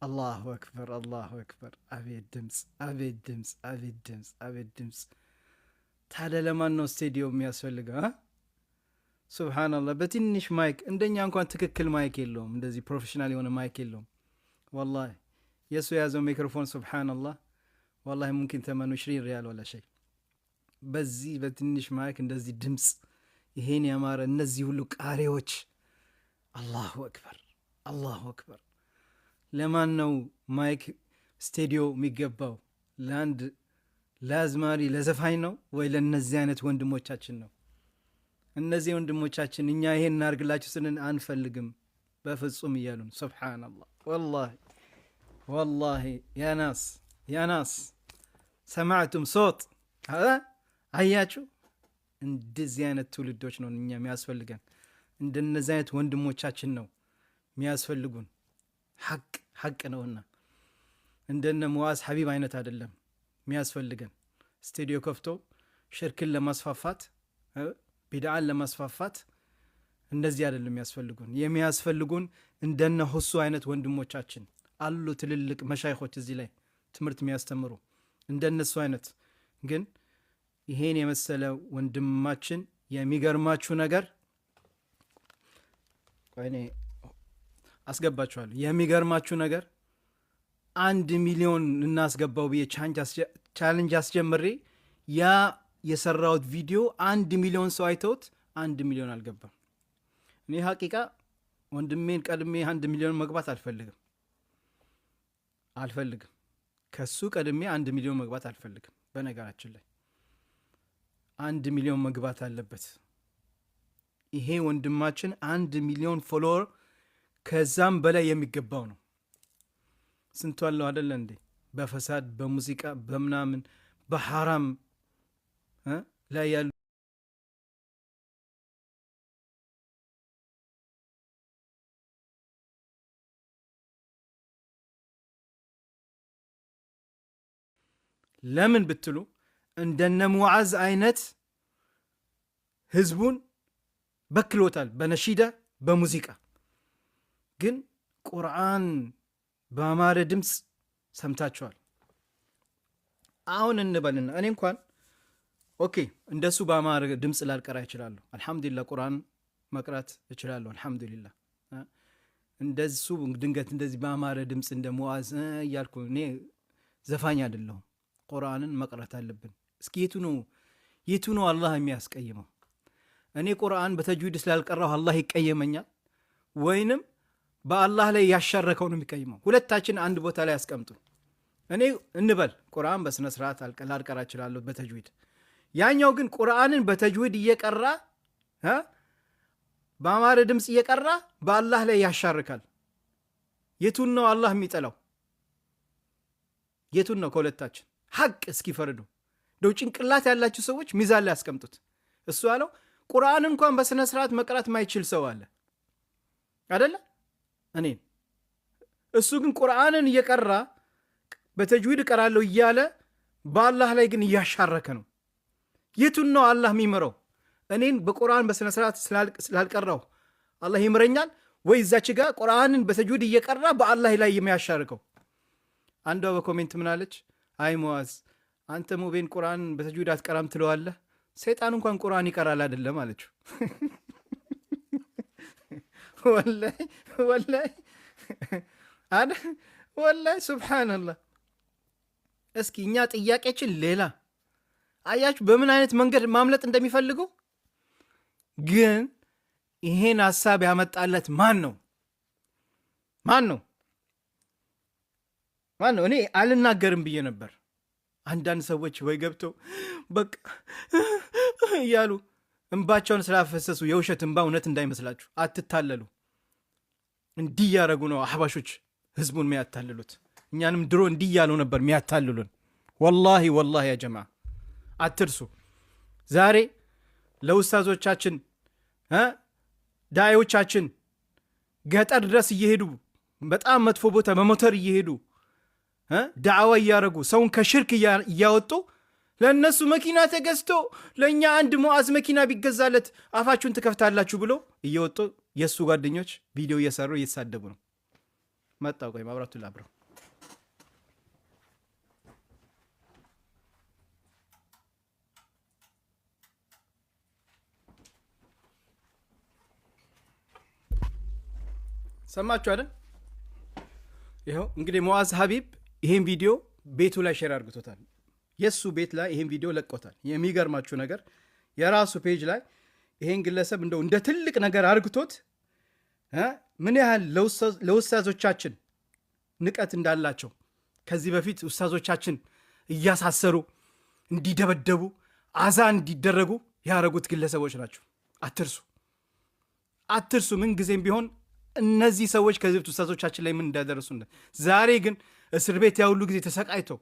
አላሁ አክበር አላሁ አክበር። አቤት ድምፅ አቤት ድምፅ አቤት ድምፅ አቤት ድምፅ። ታዲያ ለማን ነው ስቴዲዮ የሚያስፈልገው? ሱብሓነላህ በትንሽ ማይክ እንደኛ እንኳን ትክክል ማይክ የለውም። እንደዚህ ፕሮፌሽናል የሆነ ማይክ የለውም። ወላሂ የእሱ የያዘው ሚክሮፎን ሱብሓነላህ ወላሂ ሙምኪን ተመኑ 20 ሪያል ወላ ሸይ። በዚህ በትንሽ ማይክ እንደዚህ ድምፅ ይሄን ያማረ እነዚህ ሁሉ ቃሪዎች። አላሁ አክበር አላሁ አክበር። ለማን ነው ማይክ ስቴዲዮ የሚገባው? ለአንድ ለአዝማሪ ለዘፋኝ ነው ወይ ለእነዚህ አይነት ወንድሞቻችን ነው? እነዚህ ወንድሞቻችን እኛ ይሄን እናርግላችሁ ስንን አንፈልግም በፍጹም እያሉን ሱብሓነላህ። ወላሂ ያናስ ሰማዕቱም ሶት አያችሁ። እንደዚህ አይነት ትውልዶች ነው እኛ የሚያስፈልገን። እንደነዚህ አይነት ወንድሞቻችን ነው የሚያስፈልጉን። ሐቅ ነውና እንደነ ሙዓዝ ሐቢብ አይነት አይደለም የሚያስፈልገን። ስቱዲዮ ከፍቶ ሽርክን ለማስፋፋት ቢድዓን ለማስፋፋት እንደዚህ አይደለም የሚያስፈልጉን። የሚያስፈልጉን እንደነ ሁሱ አይነት ወንድሞቻችን አሉ። ትልልቅ መሻይኾች እዚህ ላይ ትምህርት የሚያስተምሩ እንደነሱ አይነት ግን ይሄን የመሰለ ወንድማችን የሚገርማችሁ ነገር እኔ አስገባችኋለሁ። የሚገርማችሁ ነገር 1 ሚሊዮን እናስገባው ብዬ ቻሌንጅ አስጀምሬ ያ የሰራሁት ቪዲዮ 1 ሚሊዮን ሰው አይተውት 1 ሚሊዮን አልገባም። እኔ ሐቂቃ ወንድሜን ቀድሜ 1 ሚሊዮን መግባት አልፈልግም። ከሱ ቀድሜ 1 ሚሊዮን መግባት አልፈልግም። በነገራችን ላይ 1 ሚሊዮን መግባት አለበት። ይሄ ወንድማችን 1 ሚሊዮን ፎሎወር ከዛም በላይ የሚገባው ነው። ስንቱ አለው አይደለ እንዴ? በፈሳድ በሙዚቃ በምናምን በሐራም ላይ ያሉ ለምን ብትሉ እንደነ ሙዓዝ አይነት ህዝቡን በክሎታል በነሺዳ በሙዚቃ። ግን ቁርአን በአማረ ድምፅ ሰምታችኋል። አሁን እንበልና እኔ እንኳን ኦኬ እንደሱ በአማረ ድምፅ ላልቀራ እችላለሁ። አልহামዱሊላህ ቁርአን መቅራት እችላለሁ። አልহামዱሊላህ እንደሱ ድንገት እንደዚህ በአማረ ድምፅ እንደ ሙዓዝ እያልኩ እኔ ዘፋኝ አይደለሁም። ቁርአንን መቅራት አለብን። እስኪ የቱ ነው አላህ የሚያስቀይመው? እኔ ቁርአን በተጅዊድ ስላልቀራሁ አላህ ይቀየመኛል ወይንም በአላህ ላይ ያሻረከው ነው የሚቀይመው? ሁለታችን አንድ ቦታ ላይ ያስቀምጡ። እኔ እንበል ቁርአን በስነ ስርዓት ላልቀራ እችላለሁ በተጅዊድ። ያኛው ግን ቁርአንን በተጅዊድ እየቀራ በአማረ ድምፅ እየቀራ በአላህ ላይ ያሻርካል። የቱን ነው አላህ የሚጠላው? የቱን ነው ከሁለታችን? ሐቅ እስኪ ፈርዱ። ደው ጭንቅላት ያላችሁ ሰዎች ሚዛን ላይ ያስቀምጡት። እሱ ያለው ቁርአን እንኳን በስነ ስርዓት መቅራት ማይችል ሰው አለ አይደለ? እኔን እሱ ግን ቁርአንን እየቀራ በተጅዊድ እቀራለሁ እያለ በአላህ ላይ ግን እያሻረከ ነው። የቱን ነው አላህ የሚመረው? እኔን በቁርአን በስነ ስርዓት ስላልቀራው አላህ ይምረኛል ወይ እዛች ጋር ቁርአንን በተጅዊድ እየቀራ በአላህ ላይ የሚያሻርከው? አንዷ በኮሜንት ምን አለች? አይ ሙዓዝ አንተ ሙቤን ቁርአን በተጅዊድ አትቀራም ትለዋለህ፣ ሰይጣን እንኳን ቁርአን ይቀራል አይደለም አለችው። ወላሂ ሱብሃንአላህ። እስኪ እኛ ጥያቄችን ሌላ አያችሁ በምን አይነት መንገድ ማምለጥ እንደሚፈልጉ። ግን ይሄን ሐሳብ ያመጣለት ማን ነው? እኔ አልናገርም ብዬ ነበር። አንዳንድ ሰዎች ወይ ገብተው በቃ እያሉ እንባቸውን ስላፈሰሱ የውሸት እንባ እውነት እንዳይመስላችሁ፣ አትታለሉ። እንዲህ ያደረጉ ነው አህባሾች ህዝቡን የሚያታልሉት። እኛንም ድሮ እንዲህ ያሉ ነበር የሚያታልሉን። ወላሂ ያ ጀማዓ አትርሱ። ዛሬ ለውስታዞቻችን ዳዮቻችን ገጠር ድረስ እየሄዱ በጣም መጥፎ ቦታ በሞተር እየሄዱ ዳዕዋ እያረጉ ሰውን ከሽርክ እያወጡ ለእነሱ መኪና ተገዝቶ ለእኛ አንድ ሙዓዝ መኪና ቢገዛለት አፋችሁን ትከፍታላችሁ ብሎ እየወጡ የእሱ ጓደኞች ቪዲዮ እየሰሩ እየተሳደቡ ነው። መጣው ቆይ ማብራቱ ላብረው። ሰማችሁ አይደል? ይኸው እንግዲህ ሙዓዝ ሀቢብ ይሄን ቪዲዮ ቤቱ ላይ ሼር አድርጎታል። የሱ ቤት ላይ ይሄን ቪዲዮ ለቆታል። የሚገርማችሁ ነገር የራሱ ፔጅ ላይ ይሄን ግለሰብ እንደው እንደ ትልቅ ነገር አርግቶት ምን ያህል ለውስታዞቻችን ንቀት እንዳላቸው ከዚህ በፊት ውስታዞቻችን እያሳሰሩ እንዲደበደቡ አዛ እንዲደረጉ ያረጉት ግለሰቦች ናቸው። አትርሱ። ምን ጊዜም ቢሆን እነዚህ ሰዎች ከዚህ በፊት ውስታዞቻችን ላይ ምን እንዳደረሱ። ዛሬ ግን እስር ቤት ያውሉ ጊዜ ተሰቃይተው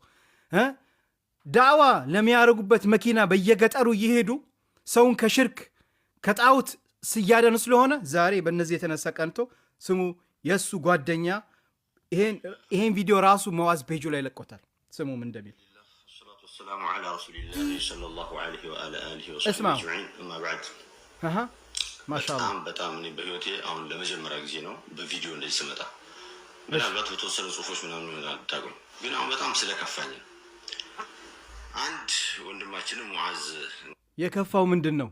ዳዕዋ ለሚያረጉበት መኪና በየገጠሩ እየሄዱ ሰውን ከሽርክ ከጣውት ስያደኑ ስለሆነ ዛሬ በእነዚህ የተነሳ ቀንቶ ስሙ የሱ ጓደኛ ይሄን ቪዲዮ ራሱ ሙዓዝ ፔጁ ላይ ለቆታል። ስሙ ምን እንደሚል ሰላሙ ዐላ ረሱሊላህ ሰለላሁ ዐለይሂ ወአሊሂ ወሰለም አጅመዒን። እማ በዕድ ማሻአላህ በጣም እኔ በህይወቴ አሁን ለመጀመሪያ ጊዜ ነው በቪዲዮ እንደዚህ ስመጣ። ምናልባት በተወሰኑ ጽሁፎች ምናምን ይሆናል ታውቁኝ፣ ግን አሁን በጣም ስለከፋኝ አንድ ወንድማችንም ሙዓዝ የከፋው ምንድን ነው?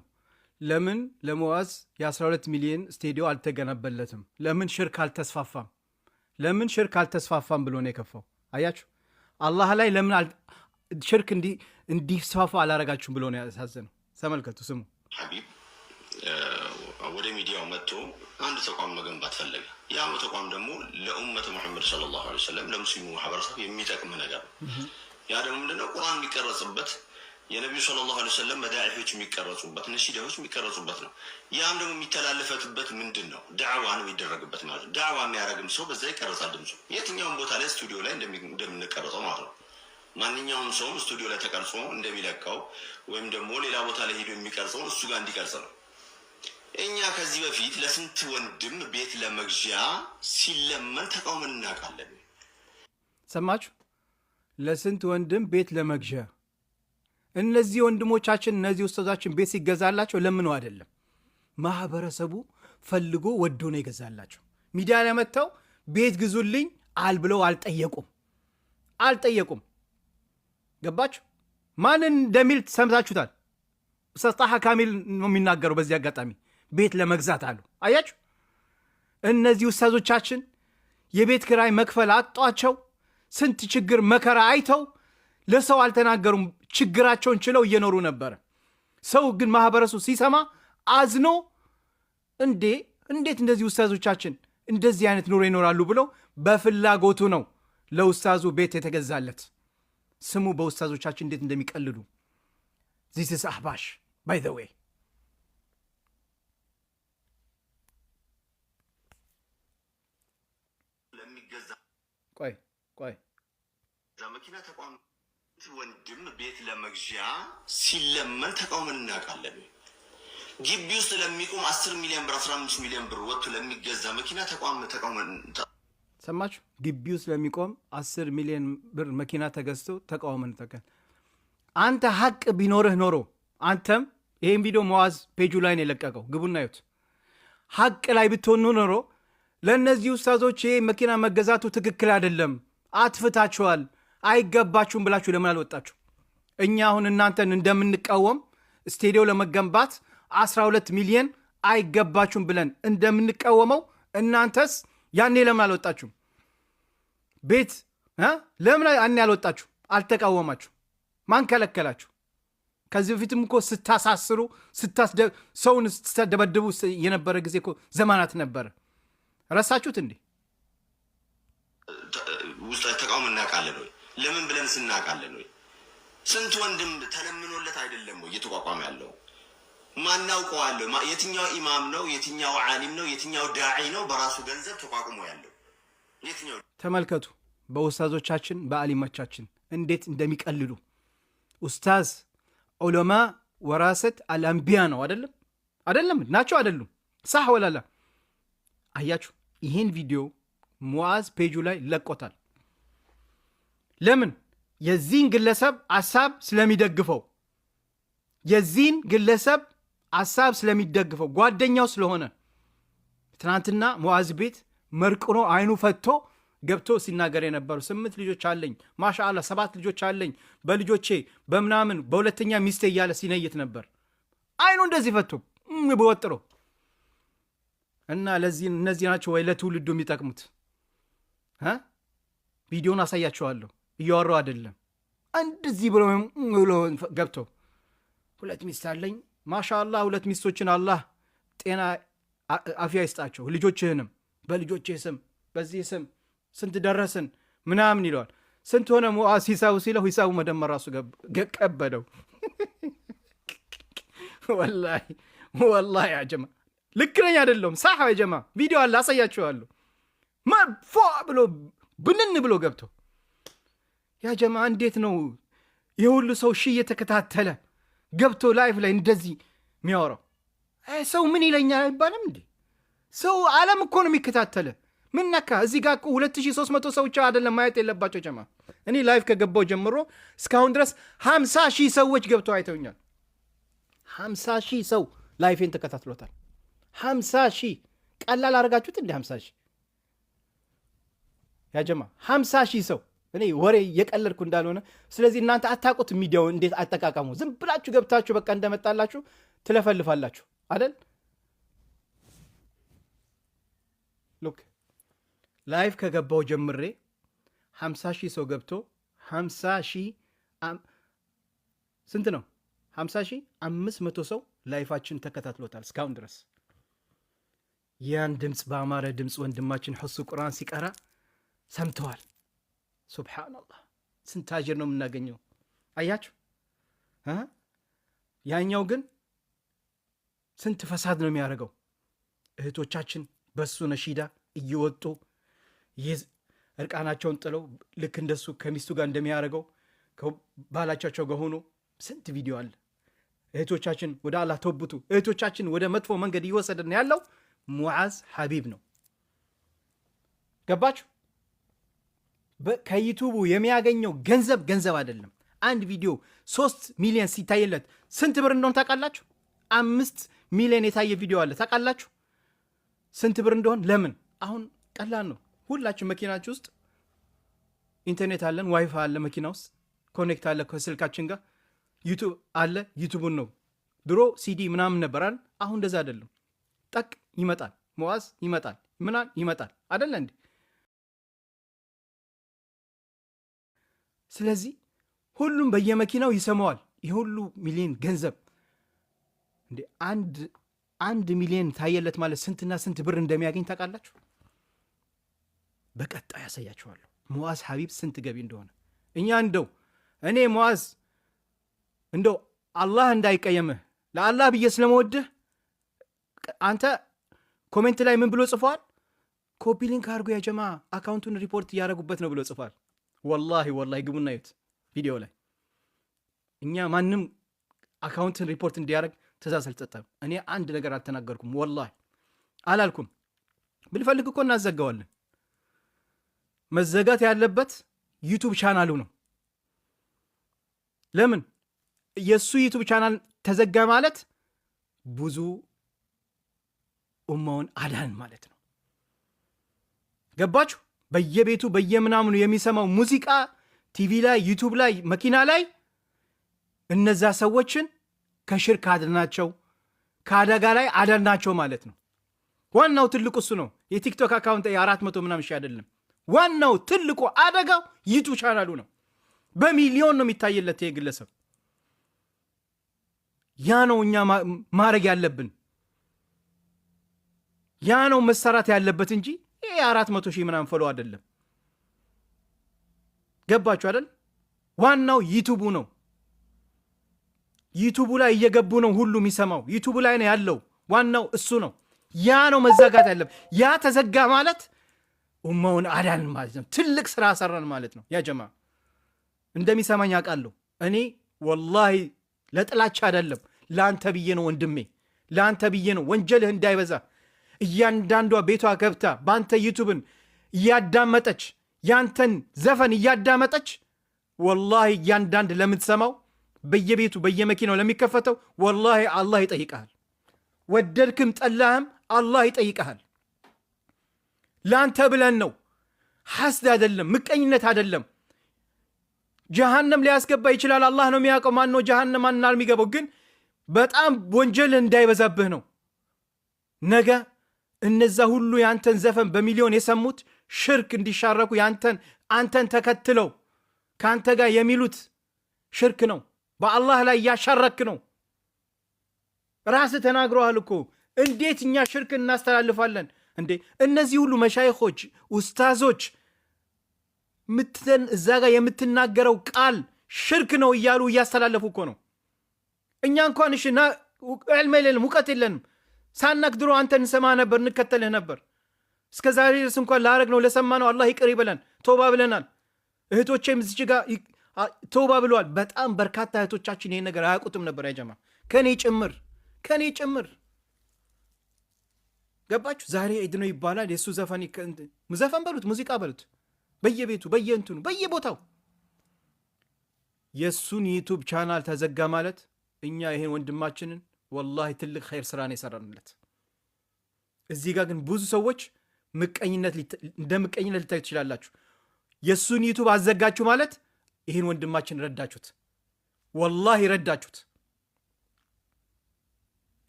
ለምን ለሙዓዝ የ12 ሚሊዮን ስቴዲዮ አልተገነበለትም? ለምን ሽርክ አልተስፋፋም ብሎ ነው የከፋው። አያችሁ አላህ ላይ ለምን ሽርክ እንዲስፋፋ አላረጋችሁም ብሎ ነው ያሳዘነው። ተመልከቱ፣ ስሙ። ሐቢብ ወደ ሚዲያው መጥቶ አንድ ተቋም መገንባት ፈለገ። ያ ተቋም ደግሞ ለኡመተ ሙሐመድ ሰለላሁ ዐለይሂ ወሰለም ለሙስሊሙ ማህበረሰብ የሚጠቅም ነገር ነው። ያ ደግሞ ምንድነው? ቁርአን የሚቀረጽበት የነቢዩ ሰለላሁ ዐለይሂ ወሰለም መዳኢፎች የሚቀረጹበት ነሺዳዎች የሚቀረጹበት ነው። ያም ደግሞ የሚተላለፈትበት ምንድን ነው? ዳዕዋ ነው የሚደረግበት ማለት ነው። ዳዕዋ የሚያደርግም ሰው በዛ ይቀረጻል ድምፁ። የትኛውም ቦታ ላይ ስቱዲዮ ላይ እንደምንቀረጸው ማለት ነው። ማንኛውም ሰውም ስቱዲዮ ላይ ተቀርጾ እንደሚለቀው ወይም ደግሞ ሌላ ቦታ ላይ ሄዶ የሚቀርጸውን እሱ ጋር እንዲቀርጽ ነው። እኛ ከዚህ በፊት ለስንት ወንድም ቤት ለመግዣ ሲለመን ተቃውመን እናውቃለን። ሰማችሁ? ለስንት ወንድም ቤት ለመግዣ እነዚህ ወንድሞቻችን እነዚህ ኡስታዞቻችን ቤት ሲገዛላቸው ለምነው አይደለም፣ ማህበረሰቡ ፈልጎ ወዶ ነው የገዛላቸው። ሚዲያ ላይ መጥተው ቤት ግዙልኝ ብለው አልጠየቁም። ገባችሁ? ማንን እንደሚል ሰምታችሁታል። ኡስታዝ ጣሃ ካሚል ነው የሚናገረው። በዚህ አጋጣሚ ቤት ለመግዛት አሉ። አያችሁ? እነዚህ ኡስታዞቻችን የቤት ኪራይ መክፈል አጧቸው ስንት ችግር መከራ አይተው ለሰው አልተናገሩም። ችግራቸውን ችለው እየኖሩ ነበረ። ሰው ግን ማህበረሰቡ ሲሰማ አዝኖ እንዴት እንደዚህ ኡስታዞቻችን እንደዚህ አይነት ኑሮ ይኖራሉ ብለው በፍላጎቱ ነው ለኡስታዙ ቤት የተገዛለት። ስሙ በኡስታዞቻችን እንዴት እንደሚቀልዱ። ዚስ ኢዝ አህባሽ ባይ ዘ ዌይ። ቆይ መኪና ተቋም ወንድም ቤት ለመግዣ ሲለመን ተቃውመን እናውቃለን። ግቢ ውስጥ ለሚቆም 10 ሚሊዮን ብር 15 ሚሊዮን ብር ወጥቶ ለሚገዛ መኪና ተቃውመን ሰማችሁ? ግቢ ውስጥ ለሚቆም 10 ሚሊዮን ብር መኪና ተገዝቶ ተቃውመን ተከል። አንተ ሀቅ ቢኖርህ ኖሮ አንተም ይሄን ቪዲዮ መዋዝ ፔጁ ላይ ነው የለቀቀው፣ ግቡና እዩት። ሀቅ ላይ ብትሆኑ ኖሮ ለእነዚህ ኡስታዞች ይሄ መኪና መገዛቱ ትክክል አይደለም፣ አትፍታችኋል፣ አይገባችሁም ብላችሁ ለምን አልወጣችሁ? እኛ አሁን እናንተን እንደምንቃወም ስቴዲዮ ለመገንባት 12 ሚሊዮን አይገባችሁም ብለን እንደምንቃወመው እናንተስ ያኔ ለምን አልወጣችሁም? ቤት ለምን ያኔ አልወጣችሁ? አልተቃወማችሁ? ማን ከለከላችሁ? ከዚህ በፊትም እኮ ስታሳስሩ ሰውን ስትደበድቡ የነበረ ጊዜ እኮ ዘመናት ነበረ። ረሳችሁት እንዴ? ውስጥ ተቃውሞ እናውቃለን ወይ? ለምን ብለን ስናውቃለን ወይ? ስንት ወንድም ተለምኖለት አይደለም ወይ እየተቋቋመ ያለው? ማናውቀዋለሁ? የትኛው ኢማም ነው? የትኛው ዓሊም ነው? የትኛው ዳዒ ነው በራሱ ገንዘብ ተቋቁሞ ያለው? የትኛው? ተመልከቱ፣ በኡስታዞቻችን በአሊሞቻችን እንዴት እንደሚቀልሉ። ኡስታዝ ዑለማ ወራሰት አልአንቢያ ነው አይደለም ናቸው አይደሉም? ሳህ ወላላ? አያችሁ፣ ይህን ቪዲዮ ሙዓዝ ፔጁ ላይ ለቆታል። ለምን? የዚህን ግለሰብ ሐሳብ ስለሚደግፈው፣ የዚህን ግለሰብ ሐሳብ ስለሚደግፈው ጓደኛው ስለሆነ። ትናንትና ሙዓዝ ቤት መርቅኖ አይኑ ፈቶ ገብቶ ሲናገር የነበሩ 8 ልጆች አለኝ ማሻአላ 7 ልጆች አለኝ በልጆቼ በምናምን በሁለተኛ ሚስቴ እያለ ሲነይት ነበር። አይኑ እንደዚህ ፈቶ በወጥሮ እና እነዚህ ናቸው ወይ ለትውልዱ የሚጠቅሙት? ቪዲዮን አሳያቸዋለሁ፣ እያወራው አይደለም። እንደዚህ ብሎ ገብቶ 2 ሚስት አለኝ ማሻአላ 2 ሚስቶችን አላህ ጤና አፍያ ይስጣቸው፣ ልጆችህንም በልጆችህ ስም በዚህ ስም ስንት ደረስን ምናምን ይለዋል። ስንት ሆነ ሙዓዝ ሂሳቡ ሲለው ሂሳቡ መደመር ራሱ ቀበደው። ወላሂ ያጀማ ልክ ነኝ አይደለም? ሳህ ያጀማ ቪዲዮ አለ አሳያችኋለሁ። መፎ ብሎ ብንን ብሎ ገብቶ ያጀማ እንዴት ነው የሁሉ ሰው እየተከታተለ ገብቶ ላይፍ ላይ እንደዚህ የሚያወራው? ሰው ምን ይለኛል አይባልም እንዴ? ሰው ዓለም እኮ ነው የሚከታተለ። ምን ነካ? እዚህ ጋር እኮ 2300 ሰዎች አይደለም ማየት የለባቸው ጀማ። እኔ ላይፍ ከገባው ጀምሮ እስካሁን ድረስ 50,000 ሰዎች ገብተው አይተውኛል። 50,000 ሰው ላይፌን ተከታትሎታል። 50,000 ቀላል አድርጋችሁት እንደ 50,000 ያ ጀማ 50,000 ሰው። እኔ ወሬ የቀለድኩ እንዳልሆነ። ስለዚህ እናንተ አታውቁት ሚዲያው እንዴት አጠቃቀሙ። ዝም ብላችሁ ገብታችሁ በቃ እንደመጣላችሁ ትለፈልፋላችሁ አይደል? ሉክ ላይፍ ከገባው ጀምሬ 50,000 ሰው ገብቶ 50,000 ስንት ነው? 50,500 ሰው ላይፋችን ተከታትሎታል እስካሁን ድረስ። ያን ድምፅ በአማረ ድምፅ ወንድማችን ሁሱ ቁርአን ሲቀራ ሰምተዋል። ሱብሓነላህ ስንት አጅር ነው የምናገኘው። አያችሁ ያኛው ግን ስንት ፈሳድ ነው የሚያደርገው። እህቶቻችን በሱ ነሺዳ እየወጡ እርቃናቸውን ጥለው ልክ እንደሱ ከሚስቱ ጋር እንደሚያደርገው ባላቻቸው ጋር ሆኖ ስንት ቪዲዮ አለ። እህቶቻችን ወደ አላህ ተወብቱ። እህቶቻችን ወደ መጥፎ መንገድ እየወሰደን ያለው ሙዓዝ ሐቢብ ነው። ገባችሁ? ከዩቱቡ የሚያገኘው ገንዘብ አይደለም። አንድ ቪዲዮ 3 ሚሊዮን ሲታይለት ስንት ብር እንደሆነ ታውቃላችሁ? 5 ሚሊዮን የታየ ቪዲዮ አለ ታውቃላችሁ ስንት ብር እንደሆነ? ለምን? አሁን ቀላል ነው። ሁላችን መኪናችን ውስጥ ኢንተርኔት አለን፣ ዋይፋይ አለ፣ መኪና ውስጥ ኮኔክት አለ ከስልካችን ጋር፣ ዩቱብ አለ። ዩቱቡን ነው ድሮ ሲዲ ምናምን ነበራል። አሁን እንደዛ አይደለም። ጠቅ ይመጣል፣ ሙዓዝ ይመጣል፣ ምናን ይመጣል አይደለ እንዴ? ስለዚህ ሁሉም በየመኪናው ይሰማዋል። ይህ ሁሉ ሚሊዮን ገንዘብ እንዴ! አንድ ሚሊዮን ታየለት ማለት ስንትና ስንት ብር እንደሚያገኝ ታውቃላችሁ? በቀጣይ ያሳያችኋለሁ ሙዓዝ ሐቢብ ስንት ገቢ እንደሆነ። እኛ እኔ ሙዓዝ እንደው አላህ እንዳይቀየምህ ለአላህ ብዬ ስለመወድህ አንተ ኮሜንት ላይ ምን ብሎ ጽፏል? ኮፒ ሊንክ አድርጎ ያጀማ አካውንቱን ሪፖርት እያደረጉበት ነው ብሎ ጽፏል። ወላሂ ግቡና እዩት ቪዲዮ ላይ። እኛ ማንም አካውንትን ሪፖርት እንዲያደርግ ትእዛዝ አልሰጠም። እኔ አንድ ነገር አልተናገርኩም፣ ወላሂ አላልኩም። ብንፈልግ እኮ እናዘጋዋለን። መዘጋት ያለበት ዩቱብ ቻናሉ ነው። ለምን? የሱ ዩቱብ ቻናል ተዘጋ ማለት ብዙ ኡማውን አዳን ማለት ነው። ገባችሁ? በየቤቱ በየምናምኑ የሚሰማው ሙዚቃ ቲቪ ላይ፣ ዩቱብ ላይ፣ መኪና ላይ እነዛ ሰዎችን ከሽርክ አድናቸው፣ ከአደጋ ላይ አዳናቸው ማለት ነው። ዋናው ትልቁ እሱ ነው። የቲክቶክ አካውንት 400 ምናምን ሺህ አይደለም። ዋናው ትልቁ አደጋው ዩቱብ ቻናሉ ነው። በሚሊዮን ነው የሚታይለት ይሄ ግለሰብ። ያ ነው እኛ ማድረግ ያለብን፣ ያ ነው መሰራት ያለበት እንጂ ይሄ 400 ሺህ ምናምን ፎሎ አይደለም። ገባችሁ አይደል? ዋናው ዩቱቡ ነው። ዩቱቡ ላይ እየገቡ ነው ሁሉ የሚሰማው። ዩቱቡ ላይ ነው ያለው። ዋናው እሱ ነው። ያ ነው መዘጋት ያለበት። ያ ተዘጋ ማለት ኡማውን አዳን ማለት ነው። ትልቅ ስራ ሰራን ማለት ነው። ያ ጀማ እንደሚሰማኝ አውቃለሁ። እኔ ወላሂ ለጥላቻ አይደለም፣ ለአንተ ብዬ ነው ወንድሜ፣ ለአንተ ብዬ ነው። ወንጀልህ እንዳይበዛ እያንዳንዷ ቤቷ ገብታ በአንተ ዩቱብን እያዳመጠች ያንተን ዘፈን እያዳመጠች ወላሂ እያንዳንድ ለምትሰማው በየቤቱ በየመኪናው ለሚከፈተው ወላሂ አላህ ይጠይቀሃል። ወደድክም ጠላህም አላህ ይጠይቀሃል። ለአንተ ብለን ነው። ሐስድ አይደለም፣ ምቀኝነት አይደለም። ጀሃነም ሊያስገባ ይችላል። አላህ ነው የሚያውቀው ማን ነው ጀሃነም ማን የሚገባው። ግን በጣም ወንጀል እንዳይበዛብህ ነው። ነገ እነዛ ሁሉ ያንተን ዘፈን በሚሊዮን የሰሙት ሽርክ እንዲሻረኩ አንተን ተከትለው ከአንተ ጋር የሚሉት ሽርክ ነው። በአላህ ላይ እያሻረክ ነው። ራስህ ተናግረዋል እኮ። እንዴት እኛ ሽርክ እናስተላልፋለን እንዴ? እነዚህ ሁሉ መሻይኾች ኡስታዞች እዛ ጋር የምትናገረው ቃል ሽርክ ነው እያሉ እያስተላለፉ እኮ ነው። እኛ እንኳን እሺ ዕልም የለንም እውቀት የለንም። ሳናክ ድሮ አንተን እንሰማ ነበር፣ እንከተልህ ነበር። እስከ ዛሬ ድረስ እንኳን ላረግ ነው ለሰማ ነው አላህ ይቅር ይበለን። ተውባ ብለናል። እህቶቼም እዚህ ጋር ተውባ ብለዋል። በጣም በርካታ እህቶቻችን ይሄን ነገር አያውቁትም ነበር። ያጀማ ከኔ ጭምር ገባችሁ? ዛሬ ዒድ ነው ይባላል። የእሱ ዘፈን በሉት ሙዚቃ በሉት በየቤቱ በየእንትኑ በየቦታው የእሱን ዩቱብ ቻናል ተዘጋ ማለት እኛ ይሄን ወንድማችንን ወላሂ ትልቅ ኸይር ስራን የሰራንለት። እዚህ ጋር ግን ብዙ ሰዎች እንደ ምቀኝነት ልታዩ ትችላላችሁ። የእሱን ዩቱብ አዘጋችሁ ማለት ይህን ወንድማችን ረዳችሁት። ወላሂ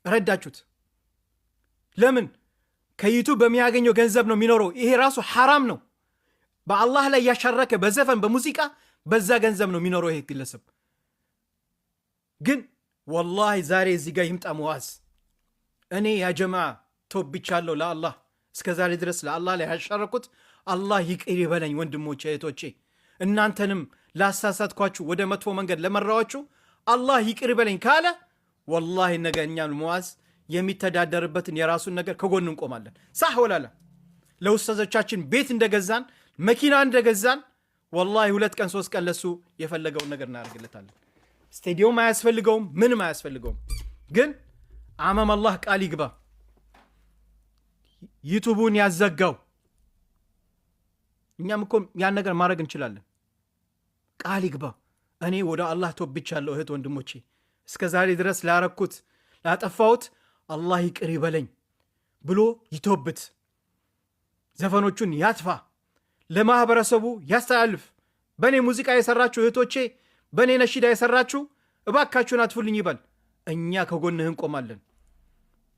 ረዳችሁት። ለምን? ከዩቱብ በሚያገኘው ገንዘብ ነው የሚኖረው። ይሄ ራሱ ሐራም ነው። በአላህ ላይ ያሻረከ በዘፈን በሙዚቃ በዛ ገንዘብ ነው የሚኖረው ይሄ ግለሰብ። ግን ወላሂ ዛሬ እዚህ ጋር ይምጣ ሙዓዝ፣ እኔ ያ ጀማዓ ተውብቻለሁ ለአላህ እስከዛሬ ድረስ ለአላህ ላይ ያሻረኩት አላህ ይቅር ይበለኝ ወንድሞቼ እህቶቼ እናንተንም ላሳሳትኳችሁ ወደ መጥፎ መንገድ ለመራዋችሁ አላህ ይቅር ይበለኝ ካለ ወላሂ ነገ እኛም ሙዓዝ የሚተዳደርበትን የራሱን ነገር ከጎን እንቆማለን ሳህ ወላላ ለኡስታዞቻችን ቤት እንደገዛን መኪና እንደገዛን ወላሂ 2 ቀን 3 ቀን ለሱ የፈለገውን ነገር እናደርግለታለን ስቴዲየም አያስፈልገውም ምንም አያስፈልገውም ግን አማም አላህ ቃል ይግባ ዩቲዩቡን ያዘጋው እኛም እኮ ያን ነገር ማድረግ እንችላለን ቃል ይግባ እኔ ወደ አላህ ተወብቻለሁ እህት ወንድሞቼ እስከዛሬ ድረስ ላረኩት ላጠፋሁት አላህ ይቅር ይበለኝ ብሎ ይተውበት ዘፈኖቹን ያጥፋ ለማህበረሰቡ ያስተላልፍ በኔ ሙዚቃ የሰራችሁ እህቶቼ በኔ ነሺዳ የሰራችሁ እባካችሁን አጥፉልኝ ይበል እኛ ከጎንህ እንቆማለን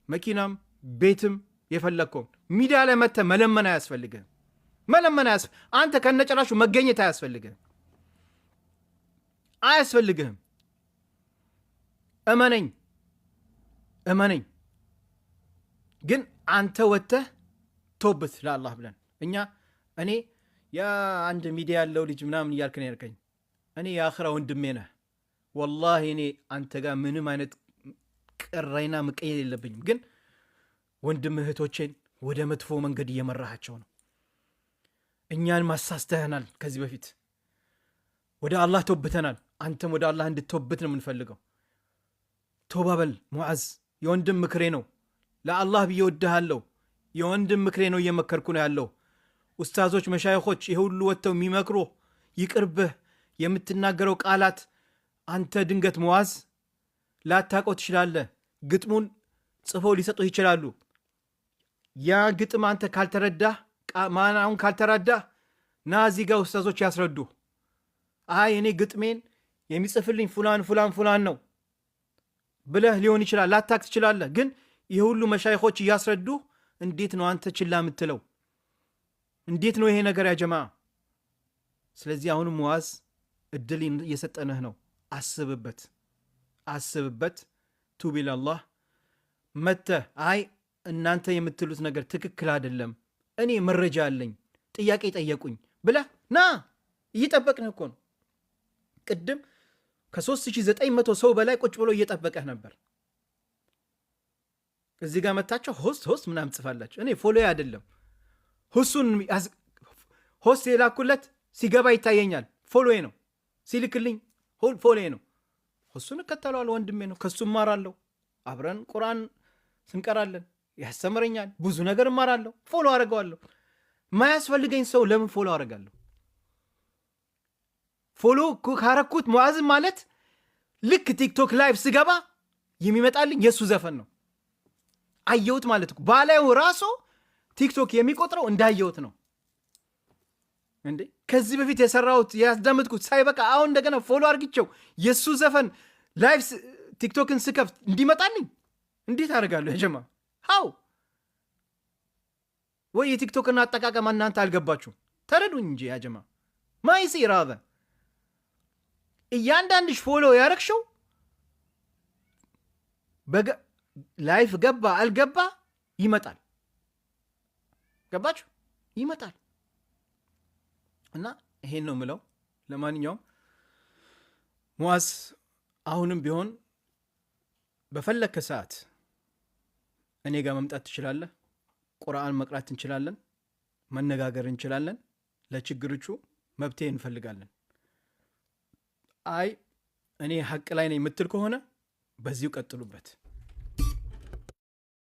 መኪናም ቤትም የፈለከው ሚዲያ ላይ መተ መለመን አያስፈልግህ አንተ ከነጨራሹ መገኘት አያስፈልግህም እመነኝ ግን አንተ ወተህ ተውበት ለአላህ ብለን እኔ የአንድ ሚዲያ ያለው ልጅ ምናምን እያልክ ነው ያልከኝ እኔ የአኽራ ወንድሜ ነህ ወላሂ እኔ አንተ ጋር ምንም አይነት ቅራይና ምቀየር የለብኝም ግን ወንድም እህቶቼን ወደ መጥፎ መንገድ እየመራሃቸው ነው እኛን ማሳስተህናል ከዚህ በፊት ወደ አላህ ተውብተናል አንተም ወደ አላህ እንድትተውበት ነው የምንፈልገው ተውባ በል ሙዓዝ የወንድም ምክሬ ነው ለአላህ ብዬ ወድሃለሁ የወንድም ምክሬ ነው እየመከርኩ ነው ያለው ኡስታዞች መሻይኾች ይሄ ሁሉ ወጥተው የሚመክሩ ይቅርብህ የምትናገረው ቃላት አንተ ድንገት ሙዓዝ ላታውቀው ትችላለህ ግጥሙን ጽፈው ሊሰጡህ ይችላሉ ያ ግጥም አንተ ካልተረዳህ ማናውን ካልተረዳህ ና እዚህ ጋር ኡስታዞች ያስረዱ እኔ ግጥሜን የሚጽፍልኝ ፉላን ነው ብለህ ሊሆን ይችላል ላታቅ ትችላለህ ግን ይሄ ሁሉ መሻይኾች እያስረዱ እንዴት ነው አንተ ችላ የምትለው እንዴት ነው ይሄ ነገር ያ ጀማዓ ስለዚህ አሁንም ሙዓዝ እድል እየሰጠነህ ነው አስብበት ቱብ ኢላላህ መተህ እናንተ የምትሉት ነገር ትክክል አይደለም እኔ መረጃ አለኝ ጥያቄ ጠየቁኝ ብለህ ና እየጠበቅንህ እኮ ነው ቅድም ከ3900 ሰው በላይ ቁጭ ብሎ እየጠበቀህ ነበር እዚህ ጋር መታቸው ሆስት ምናምን ጽፋላችሁ እኔ ፎሎ አይደለም ሁሱን ሆስት የላኩለት ሲገባ ይታየኛል ፎሎዬ ነው ሲልክልኝ ፎሎዬ ነው ሁሱን እከተለዋለሁ ወንድሜ ነው ከሱ እማራለሁ አብረን ቁርአን ስንቀራለን ያስተምረኛል ብዙ ነገር እማራለሁ ፎሎ አደርገዋለሁ ማያስፈልገኝ ሰው ለምን ፎሎ አደርጋለሁ ፎሎ ካረኩት ሙዓዝ ማለት ልክ ቲክቶክ ላይቭ ስገባ የሚመጣልኝ የሱ ዘፈን ነው አየሁት ማለት ነው ባላዩ ራሱ ቲክቶክ የሚቆጥረው እንዳየሁት ነው እንዴ ከዚህ በፊት የሰራሁት ያስደምጥኩት ሳይበቃ አሁን እንደገና ፎሎ አርግቸው የሱ ዘፈን ላይቭ ቲክቶክን ስከፍት እንዲመጣልኝ እንዴት አደርጋለሁ ያጀማ ሃው ወይ የቲክቶክን አጠቃቀም እናንተ አልገባችሁ ተረዱኝ እንጂ ያጀማ ማይሲ ራበ እያንዳንድሽ ፎሎ ያረክሽው ላይፍ ገባ አልገባ ይመጣል ገባችሁ ይመጣል እና ይሄን ነው ምለው ለማንኛውም ሙዓዝ አሁንም ቢሆን በፈለከ ሰዓት እኔ ጋር መምጣት ትችላለህ ቁርአን መቅራት እንችላለን መነጋገር እንችላለን ለችግሮቹ መብቴ እንፈልጋለን እኔ ሐቅ ላይ ነኝ የምትል ከሆነ በዚሁ ቀጥሉበት